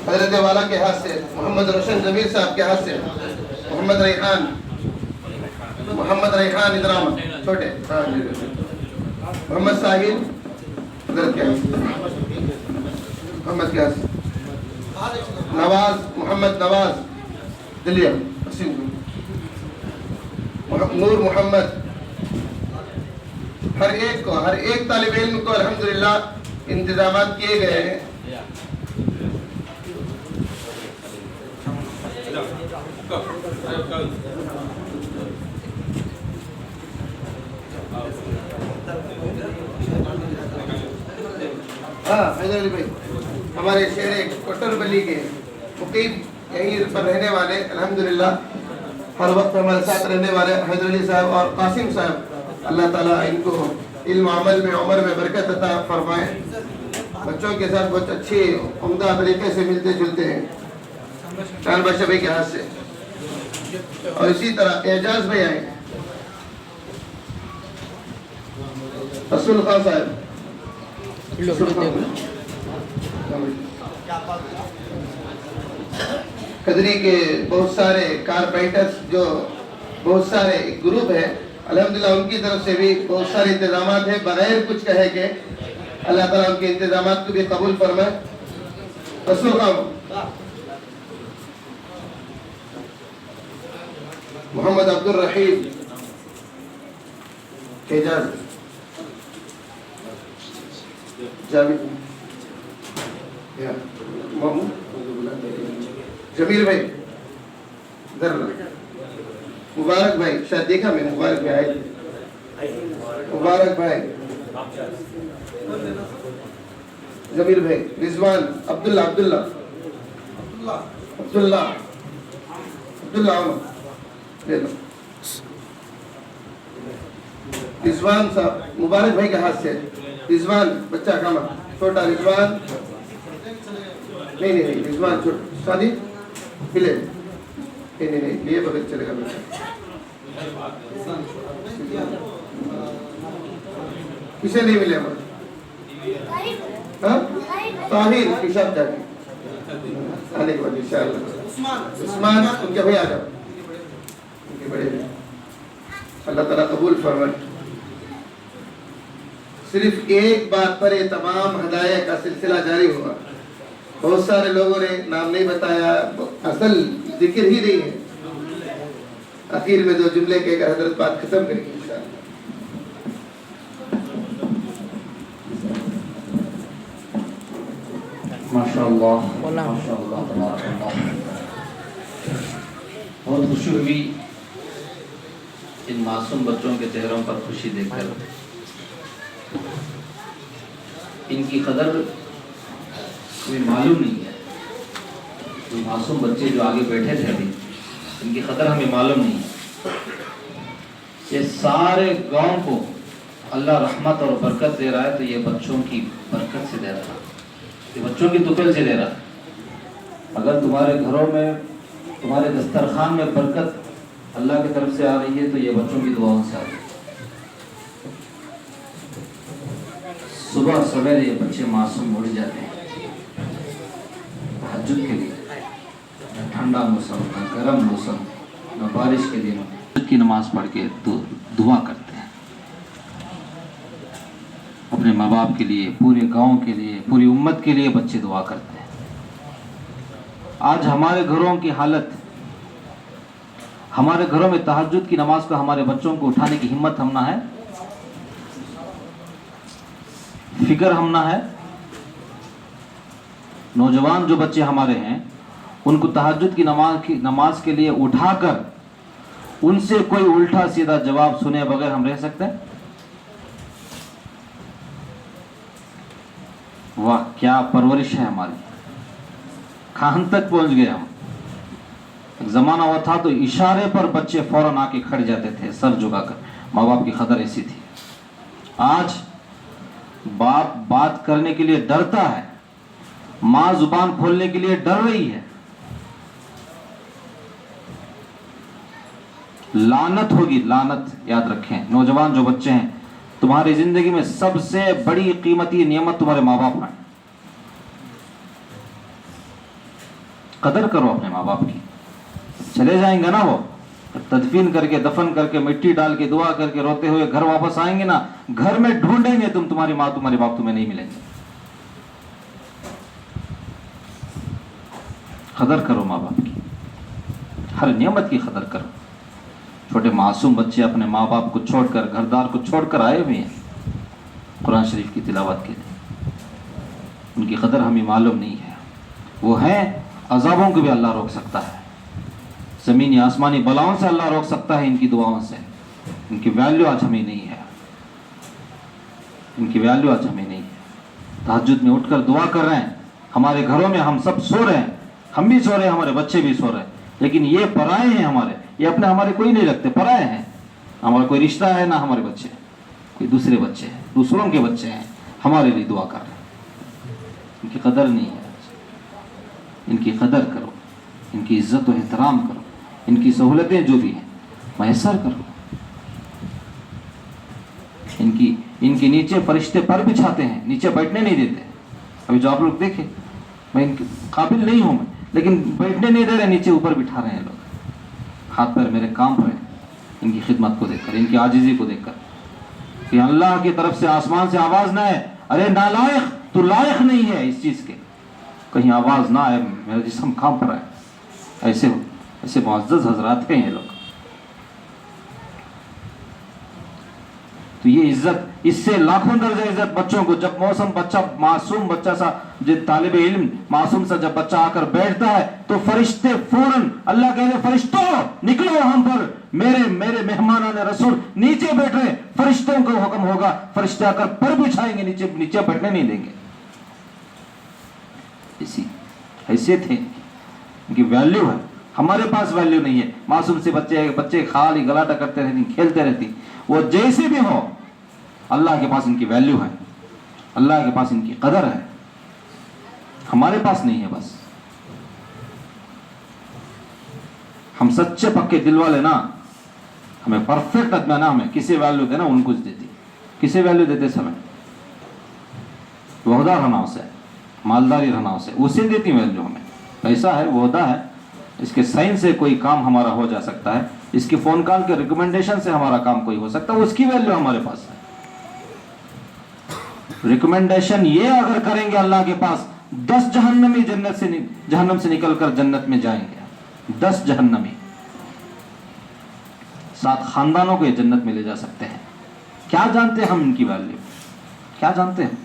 حضرت والا کے ہاتھ سے محمد روشن ضمیر صاحب کے ہاتھ سے محمد ریحان ادھر آؤ چھوٹے محمد ساحل حضرت کے ہاتھ سے محمد کے ہاتھ سے محمد نواز دلیہ نور محمد ہر ایک طالب علم کو الحمدللہ انتظامات کیے گئے ہیں حیدر علی بھائی ہمارے شہر کوٹر بلی کے مقیم یہیں پر رہنے والے الحمدللہ ہر وقت ہمارے ساتھ رہنے والے حیدر علی صاحب اور قاسم صاحب اللہ تعالیٰ ان کو علم عمل میں عمر میں برکت عطا فرمائے بچوں کے ساتھ بہت اچھی عمدہ طریقے سے ملتے جلتے ہیں چار بادشاہ بھائی کے ہاتھ سے اور اسی طرح اعجاز بھائی آئے رسول خان صاحب قدری کے بہت سارے کارپینٹرز جو بہت سارے گروپ ہیں الحمدللہ ان کی طرف سے بھی بہت سارے انتظامات ہیں بغیر کچھ کہے کہ اللہ تعالیٰ ان کے انتظامات کو بھی قبول فرمائے رسول خان محمد عبد الرحیم اعجاز جاوید جمیل بھائی مبارک بھائی شاید دیکھا میں نے مبارک بھائی آئے مبارک بھائی جمیل بھائی رضوان عبداللہ لے لو رضوان صاحب مبارک بھائی کے ہاتھ سے رضوان بچہ کام چھوٹا رضوان نہیں رضوان چھوٹا شادی ملے نہیں لیے بغیر چلے گا کسے نہیں ملے ہمارے طاہر پیشاب جا کے آنے کے بعد انشاءاللہ عثمان ان کے بھائی آ جاؤ ان کے بڑے اللہ تعالیٰ قبول فرمائے صرف ایک بات پر یہ تمام ہدایت کا سلسلہ جاری ہوا بہت سارے لوگوں نے نام نہیں بتایا اصل ذکر ہی نہیں ہے آخر میں دو جملے کے حضرت بات ختم کریں گے انشاءاللہ ماشاءاللہ ماشاءاللہ تبارک اللہ بہت خوشی ہوئی ان معصوم بچوں کے چہروں پر خوشی دیکھ کر ان کی قدر ہمیں معلوم نہیں ہے جو معصوم بچے جو آگے بیٹھے تھے ابھی ان کی قدر ہمیں معلوم نہیں ہے یہ سارے گاؤں کو اللہ رحمت اور برکت دے رہا ہے تو یہ بچوں کی برکت سے دے رہا ہے یہ بچوں کی طفل سے دے رہا ہے اگر تمہارے گھروں میں تمہارے دسترخوان میں برکت اللہ کی طرف سے آ رہی ہے تو یہ بچوں کی دعاؤں سے آ رہی ہے صبح سویرے یہ بچے معصوم اٹھ جاتے ہیں تہجد کے لیے نہ ٹھنڈا موسم نہ گرم موسم نہ بارش کے دن تہجد کی نماز پڑھ کے دعا کرتے ہیں اپنے ماں باپ کے لیے پورے گاؤں کے لیے پوری امت کے لیے بچے دعا کرتے ہیں آج ہمارے گھروں کی حالت ہمارے گھروں میں تہجد کی نماز کو ہمارے بچوں کو اٹھانے کی ہمت ہم نہ ہے فکر ہم نہ ہے نوجوان جو بچے ہمارے ہیں ان کو تہجد کی نماز کے لیے اٹھا کر ان سے کوئی الٹا سیدھا جواب سنے بغیر ہم رہ سکتے ہیں واہ کیا پرورش ہے ہماری کہاں تک پہنچ گئے ہم ایک زمانہ ہوا تھا تو اشارے پر بچے فوراً آ کے کھڑ جاتے تھے سر جھکا کر. ماں باپ کی قدر ایسی تھی. آج باپ بات کرنے کے لیے ڈرتا ہے, ماں زبان کھولنے کے لیے ڈر رہی ہے. لعنت ہوگی, لعنت. یاد رکھیں نوجوان جو بچے ہیں, تمہاری زندگی میں سب سے بڑی قیمتی نعمت تمہارے ماں باپ ہیں. قدر کرو اپنے ماں باپ کی. چلے جائیں گے نا وہ, تدفین کر کے دفن کر کے مٹی ڈال کے دعا کر کے روتے ہوئے گھر واپس آئیں گے نا, گھر میں ڈھونڈیں گے تم, تمہاری ماں تمہارے باپ تمہیں نہیں ملیں گے. قدر کرو ماں باپ کی, ہر نعمت کی قدر کرو. چھوٹے معصوم بچے اپنے ماں باپ کو چھوڑ کر, گھر دار کو چھوڑ کر آئے ہوئے ہیں قرآن شریف کی تلاوت کے لیے. ان کی قدر ہمیں معلوم نہیں ہے. وہ ہیں, عذابوں کو بھی اللہ روک سکتا ہے, زمینی آسمانی بلاؤں سے اللہ روک سکتا ہے ان کی دعاؤں سے. ان کی ویلیو آج ہمیں نہیں ہے, ان کی ویلیو آج ہمیں نہیں ہے. تہجد میں اٹھ کر دعا کر رہے ہیں, ہمارے گھروں میں ہم سب سو رہے ہیں, ہم بھی سو رہے ہیں, ہمارے بچے بھی سو رہے ہیں, لیکن یہ پرائے ہیں ہمارے, یہ اپنے ہمارے کوئی نہیں لگتے, پرائے ہیں. ہمارا کوئی رشتہ ہے نہ ہمارے بچے, کوئی دوسرے بچے ہیں, دوسروں کے بچے ہیں, ہمارے لیے دعا کر رہے ہیں. ان کی قدر نہیں ہے. ان کی قدر کرو, ان کی عزت و احترام کرو, ان کی سہولتیں جو بھی ہیں میسر کرو. ان کے نیچے فرشتے پر بچھاتے ہیں, نیچے بیٹھنے نہیں دیتے. ابھی جو آپ لوگ دیکھیں, میں ان کے قابل نہیں ہوں میں, لیکن بیٹھنے نہیں دے رہے, نیچے اوپر بٹھا رہے ہیں لوگ. ہاتھ پیر میرے کام رہے ان کی خدمت کو دیکھ کر, ان کی عاجزی کو دیکھ کر. کہ اللہ کی طرف سے آسمان سے آواز نہ آئے, ارے نالائق تو لائق نہیں ہے اس چیز کے, کہیں آواز نہ آئے, میرا جسم کام پر ہے. ایسے معزز حضرات ہیں یہ لوگ. تو یہ عزت, اس سے لاکھوں درجہ عزت بچوں کو. جب بچہ معصوم بچہ سا, جب طالب علم معصوم سا جب بچہ آ کر بیٹھتا ہے تو فرشتے فوراً, اللہ کہتے ہیں فرشتوں نکلو وہاں پر, میرے مہمانان رسول نیچے بیٹھ رہے. فرشتوں کو حکم ہوگا, فرشتے آ کر پر بچھائیں گے, نیچے بیٹھنے نہیں دیں گے. اسی حیثیت ہے ان کی, ویلیو ہے. ہمارے پاس ویلیو نہیں ہے. معصوم سے بچے خالی گلاٹا کرتے رہتی, کھیلتے رہتی. وہ جیسے بھی ہو, اللہ کے پاس ان کی ویلیو ہے, اللہ کے پاس ان کی قدر ہے, ہمارے پاس نہیں ہے. بس ہم سچے پکے دل والے نا, ہمیں پرفیکٹ آدمی نا, ہمیں کسی ویلیو دینا ان کو دیتی, کسی ویلیو دیتے سمے وحدہ رہنا اسے, مالداری رہنا اسے, اسے دیتی ویلیو ہمیں. پیسہ ہے, وحدہ ہے, اس کے سائن سے کوئی کام ہمارا ہو جا سکتا ہے, اس کے فون کال کے ریکمنڈیشن سے ہمارا کام کوئی ہو سکتا ہے, اس کی ویلیو ہمارے پاس ہے. ریکمنڈیشن یہ اگر کریں گے اللہ کے پاس, 10 جہنمی جہنم سے نکل کر جنت میں جائیں گے. 10 جہنمی 7 خاندانوں کو یہ جنت میں لے جا سکتے ہیں. کیا جانتے ہیں ہم ان کی ویلیو, کیا جانتے ہیں؟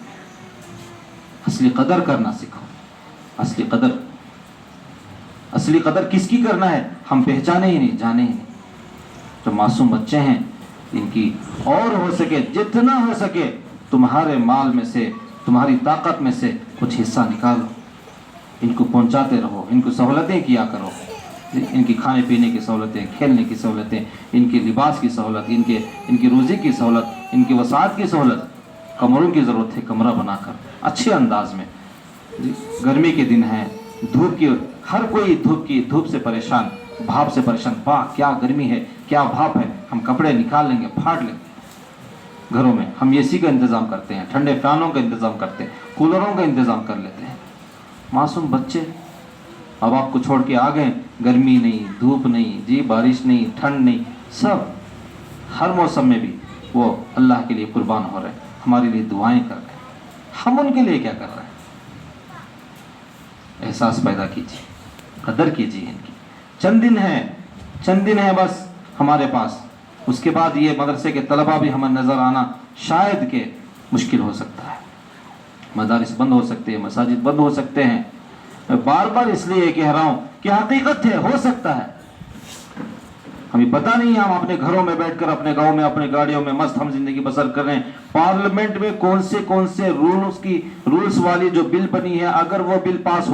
اصلی قدر کرنا سیکھو. اصلی قدر کس کی کرنا ہے ہم پہچانے ہی نہیں, جانے ہی نہیں. جو معصوم بچے ہیں ان کی, اور ہو سکے جتنا ہو سکے تمہارے مال میں سے, تمہاری طاقت میں سے کچھ حصہ نکالو, ان کو پہنچاتے رہو, ان کو سہولتیں کیا کرو. ان کی کھانے پینے کی سہولتیں, کھیلنے کی سہولتیں, ان کے لباس کی سہولت, ان کی روزی کی سہولت, ان کی وسعت کی سہولت. کمروں کی ضرورت ہے, کمرہ بنا کر اچھے انداز میں. گرمی کے دن ہیں, دھوپ کی, ہر کوئی دھوپ سے پریشان, بھاپ سے پریشان. واہ کیا گرمی ہے, کیا بھاپ ہے, ہم کپڑے نکال لیں گے, پھاڑ لیں گے. گھروں میں ہم اے سی کا انتظام کرتے ہیں, ٹھنڈے فینوں کا انتظام کرتے ہیں, کولروں کا انتظام کر لیتے ہیں. معصوم بچے اب آپ کو چھوڑ کے آ گئے, گرمی نہیں, دھوپ نہیں, جی بارش نہیں, ٹھنڈ نہیں, سب ہر موسم میں بھی وہ اللہ کے لیے قربان ہو رہے ہیں, ہمارے لیے دعائیں کر رہے ہیں. ہم ان کے لیے کیا کر رہے ہیں؟ احساس پیدا کیجیے, قدر کیجیے ان کی. چند دن ہے بس ہمارے پاس. اس کے بعد یہ مدرسے کے طلبہ بھی ہمیں نظر آنا شاید کہ مشکل ہو سکتا ہے. مدارس بند ہو سکتے ہیں, مساجد بند ہو سکتے ہیں. میں بار بار اس لیے کہہ رہا ہوں کہ حقیقت ہے, ہو سکتا ہے. ہمیں پتہ نہیں ہے, ہم اپنے گھروں میں بیٹھ کر, اپنے گاؤں میں, اپنے گاڑیوں میں مست ہم زندگی بسر کر رہے ہیں. پارلیمنٹ میں کون سے رولز والی جو بل بنی ہے, اگر وہ بل پاس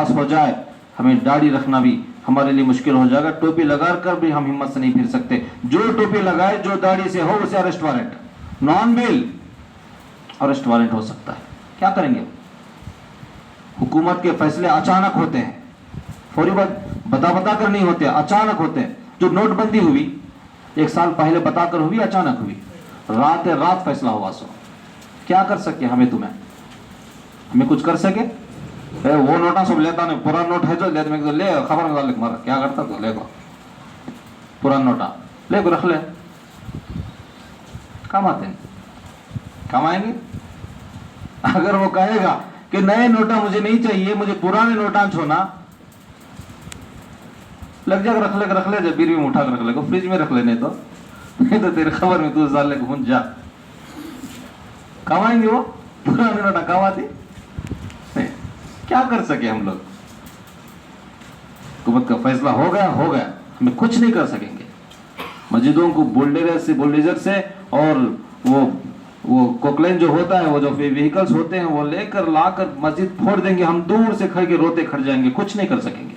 ہو جائے ہمیں داڑھی رکھنا بھی ہمارے لیے مشکل ہو جائے گا. ٹوپی لگا کر بھی ہم ہمت سے نہیں پھر سکتے. جو ٹوپی لگائے جو داڑھی سے ہو اسے اریسٹ وارنٹ، نان بیل اریسٹ وارنٹ ہو سکتا ہے. کیا کریں گے؟ حکومت کے فیصلے اچانک ہوتے ہیں، فوری بتا کر نہیں ہوتے، اچانک ہوتے ہیں. جو نوٹ بندی ہوئی 1 سال پہلے بتا کر ہوئی، اچانک ہوئی، رات فیصلہ ہوا. سو کیا کر سکے ہمیں تمہیں؟ ہمیں کچھ کر سکے؟ وہ نوٹا سب لیتا نہیں، پورا نوٹ ہے جو لے خبر میں لکھ مارا کیا کرتا تو لے گا پورا نوٹا لے کو رکھ لے. کام آتے ہیں، کام آئیں گے. اگر وہ کہے گا کہ نئے نوٹا مجھے نہیں چاہیے، مجھے پرانے نوٹا چھونا، لگ جا کر رکھ لے جب بیروی میں اٹھا کر رکھ لے گا، فریج میں رکھ لینے تو تیرے خبر میں تو ڈال لے کے ہوں جا. کام آئیں گے وہ پرانے نوٹا؟ کام آتی کیا کر سکے ہم لوگ؟ حکومت کا فیصلہ ہو گیا، ہمیں کچھ نہیں کر سکیں گے. مسجدوں کو بولڈیزر سے اور وہ کوکلین جو ہوتا ہے، وہ جو وہیکلز ہوتے ہیں وہ لے کر لا کر مسجد پھوڑ دیں گے. ہم دور سے کھڑ کے روتے کھڑ جائیں گے، کچھ نہیں کر سکیں گے،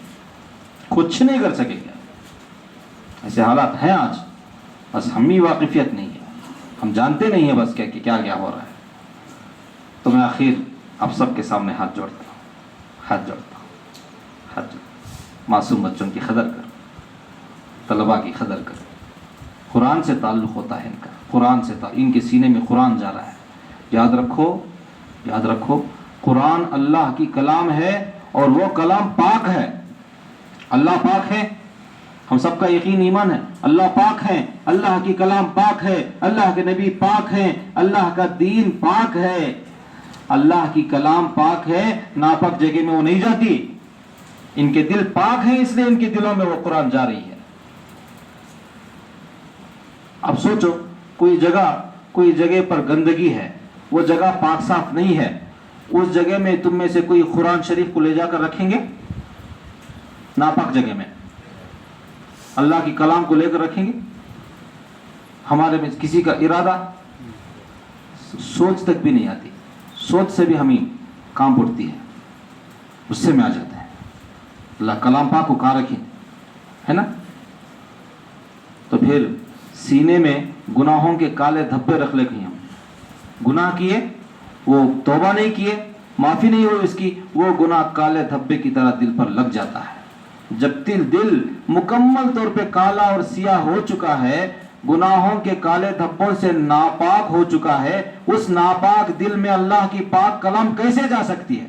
کچھ نہیں کر سکیں گے. ایسے حالات ہیں آج، بس ہمیں واقفیت نہیں ہے، ہم جانتے نہیں ہیں بس کیا ہو رہا ہے. تو میں آخر آپ سب کے سامنے ہاتھ جوڑتا ہوں. معصوم بچوں کی قدر کرو، طلباء کی قدر کرو. قرآن سے تعلق ہوتا ہے ان کا، قرآن سے ان کے سینے میں قرآن جا رہا ہے. یاد رکھو قرآن اللہ کی کلام ہے اور وہ کلام پاک ہے. اللہ پاک ہے، ہم سب کا یقین ایمان ہے. اللہ پاک ہے، اللہ کی کلام پاک ہے، اللہ کے نبی پاک ہیں، اللہ کا دین پاک ہے. اللہ کی کلام پاک ہے، ناپاک جگہ میں وہ نہیں جاتی. ان کے دل پاک ہیں، اس لیے ان کے دلوں میں وہ قرآن جا رہی ہے. اب سوچو کوئی جگہ پر گندگی ہے، وہ جگہ پاک صاف نہیں ہے، اس جگہ میں تم میں سے کوئی قرآن شریف کو لے جا کر رکھیں گے؟ ناپاک جگہ میں اللہ کی کلام کو لے کر رکھیں گے؟ ہمارے میں کسی کا ارادہ سوچ تک بھی نہیں آتی، سوچ سے بھی ہمیں کام پڑتی ہے، غصے میں آ جاتے ہیں. اللہ کلام پاک کو کہاں رکھیں، ہے نا؟ تو پھر سینے میں گناہوں کے کالے دھبے رکھ لے. کہیں ہم گناہ کیے، وہ توبہ نہیں کیے، معافی نہیں ہوئی اس کی، وہ گناہ کالے دھبے کی طرح دل پر لگ جاتا ہے. جب دل مکمل طور پہ کالا اور سیاہ ہو چکا ہے، گناہوں کے کالے دھبوں سے ناپاک ہو چکا ہے، اس ناپاک دل میں اللہ کی پاک کلام کیسے جا سکتی ہے؟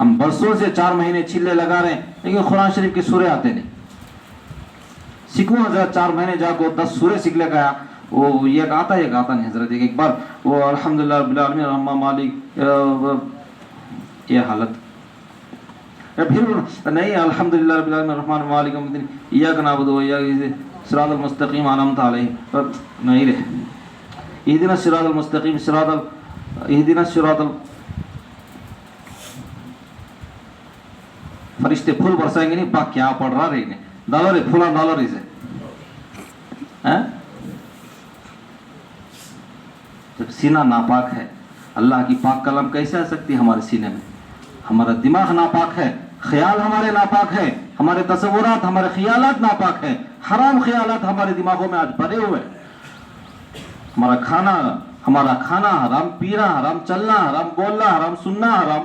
ہم برسوں سے 4 مہینے چھلے لگا رہے ہیں لیکن قرآن شریف کی سورے آتے نہیں. سیکھوں حضرت 4 مہینے جا کو 10 سورے سیکھ لے گیا، وہ یہ آتا نہیں حضرت. ایک بار وہ الحمدللہ رب العالمین الرحمن مالک، یہ حالت. پھر نہیں الحمدللہ رب العالمین الرحمن مالک یوم الدین ایاک نعبد و ایاک صراط المستقیم انعمت علیہم، نہیں رہے اہدنا الصراط المستقیم اہدنا الصراط. فرشتے پھول برسائیں گے نہیں، پاک کیا پڑھ رہا رہی نے ڈالر پھولا ڈالر اسے. جب سینہ ناپاک ہے، اللہ کی پاک کلام کیسے آ سکتی ہے ہمارے سینے میں؟ ہمارا دماغ ناپاک ہے، خیال ہمارے ناپاک ہے، ہمارے تصورات، ہمارے خیالات ناپاک ہیں، حرام خیالات ہمارے دماغوں میں آج بھرے ہوئے. ہمارا کھانا حرام، پینا حرام، چلنا حرام، بولنا حرام، سننا حرام،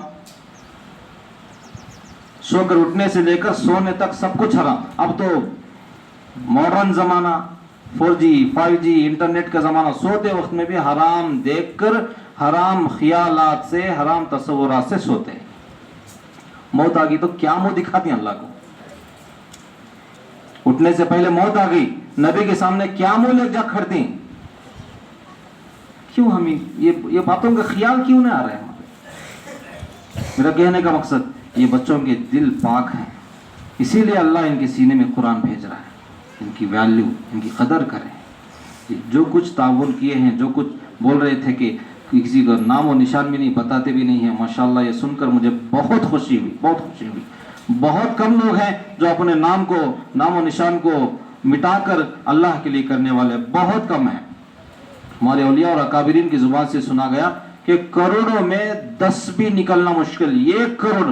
سو کر اٹھنے سے لے کر سونے تک سب کچھ حرام. اب تو ماڈرن زمانہ، 4G 5G انٹرنیٹ کا زمانہ، سوتے وقت میں بھی حرام دیکھ کر، حرام خیالات سے، حرام تصورات سے سوتے ہیں. موت آ گئی تو کیا منہ دکھاتی ہیں اللہ کو؟ اٹھنے سے پہلے موت آ گئی، نبی کے سامنے کیا منہ لے جا کھڑتی ہیں؟ کیوں ہمیں یہ باتوں کا خیال کیوں نہیں آ رہا ہے ہمارے؟ میرا کہنے کا مقصد، یہ بچوں کے دل پاک ہیں، اسی لیے اللہ ان کے سینے میں قرآن بھیج رہا ہے. ان کی ویلیو، ان کی قدر کریں. جو کچھ تعاون کیے ہیں، جو کچھ بول رہے تھے کہ کسی کو نام و نشان بھی نہیں، بتاتے بھی نہیں ہیں، ماشاءاللہ یہ سن کر مجھے بہت خوشی ہوئی. بہت کم لوگ ہیں جو اپنے نام و نشان کو مٹا کر اللہ کے لیے کرنے والے، بہت کم ہیں. ہمارے اولیاء اور اکابرین کی زبان سے سنا گیا کہ کروڑوں میں 10 بھی نکلنا مشکل. 1 کروڑ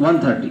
130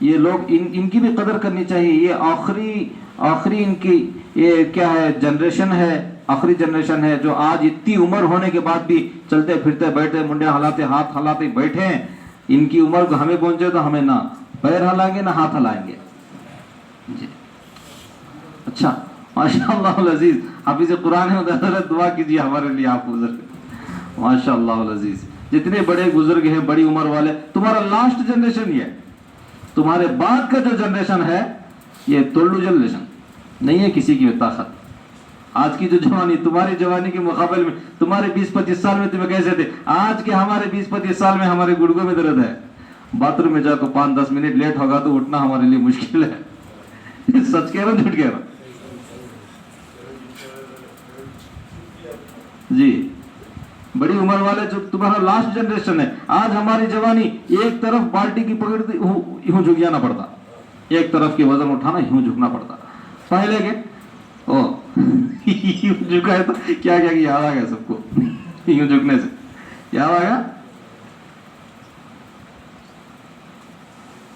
یہ لوگ ان کی بھی قدر کرنی چاہیے. یہ آخری ان کی یہ کیا ہے جنریشن ہے, آخری جنریشن ہے جو آج اتنی عمر ہونے کے بعد بھی چلتے پھرتے بیٹھے منڈے ہلاتے ہاتھ ہلاتے بیٹھے ہیں. ان کی عمر کو ہمیں پہنچے تو ہمیں نہ پیر ہلائیں گے نہ ہاتھ ہلائیں گے. جی اچھا ماشاء اللہ العزیز. حافظ قرآن ہے حضرت دعا کیجیے ہمارے لیے. آپ بزرگ ماشاء اللہ العزیز جتنے بڑے بزرگ ہیں بڑی عمر والے, تمہارا لاسٹ جنریشن یہ ہے. تمہارے بعد کا جو جنریشن ہے یہ تولو جنریشن نہیں ہے کسی کی طاقت. آج کی جو جوانی تمہاری جوانی کے مقابلے میں تمہارے 20-25 سال میں تمہیں کیسے تھے, آج کے ہمارے 20-25 سال میں ہمارے گڑگوں میں درد ہے. باتھ روم میں جا تو 5-10 منٹ لیٹ ہوگا تو اٹھنا ہمارے لیے مشکل ہے. سچ کہہ رہا ہوں جھوٹ کہہ رہا ہوں؟ جی بڑی عمر والے جو تمہارا لاسٹ جنریشن ہے. آج ہماری جوانی ایک طرف بالٹی کی پکڑتی یوں جھک جانا پڑتا, ایک طرف کی وزن اٹھانا یوں جھکنا پڑتا. پہلے کے یوں جھکا ہے تو کیا یاد آ گیا سب کو. یوں جھکنے سے یاد آ گیا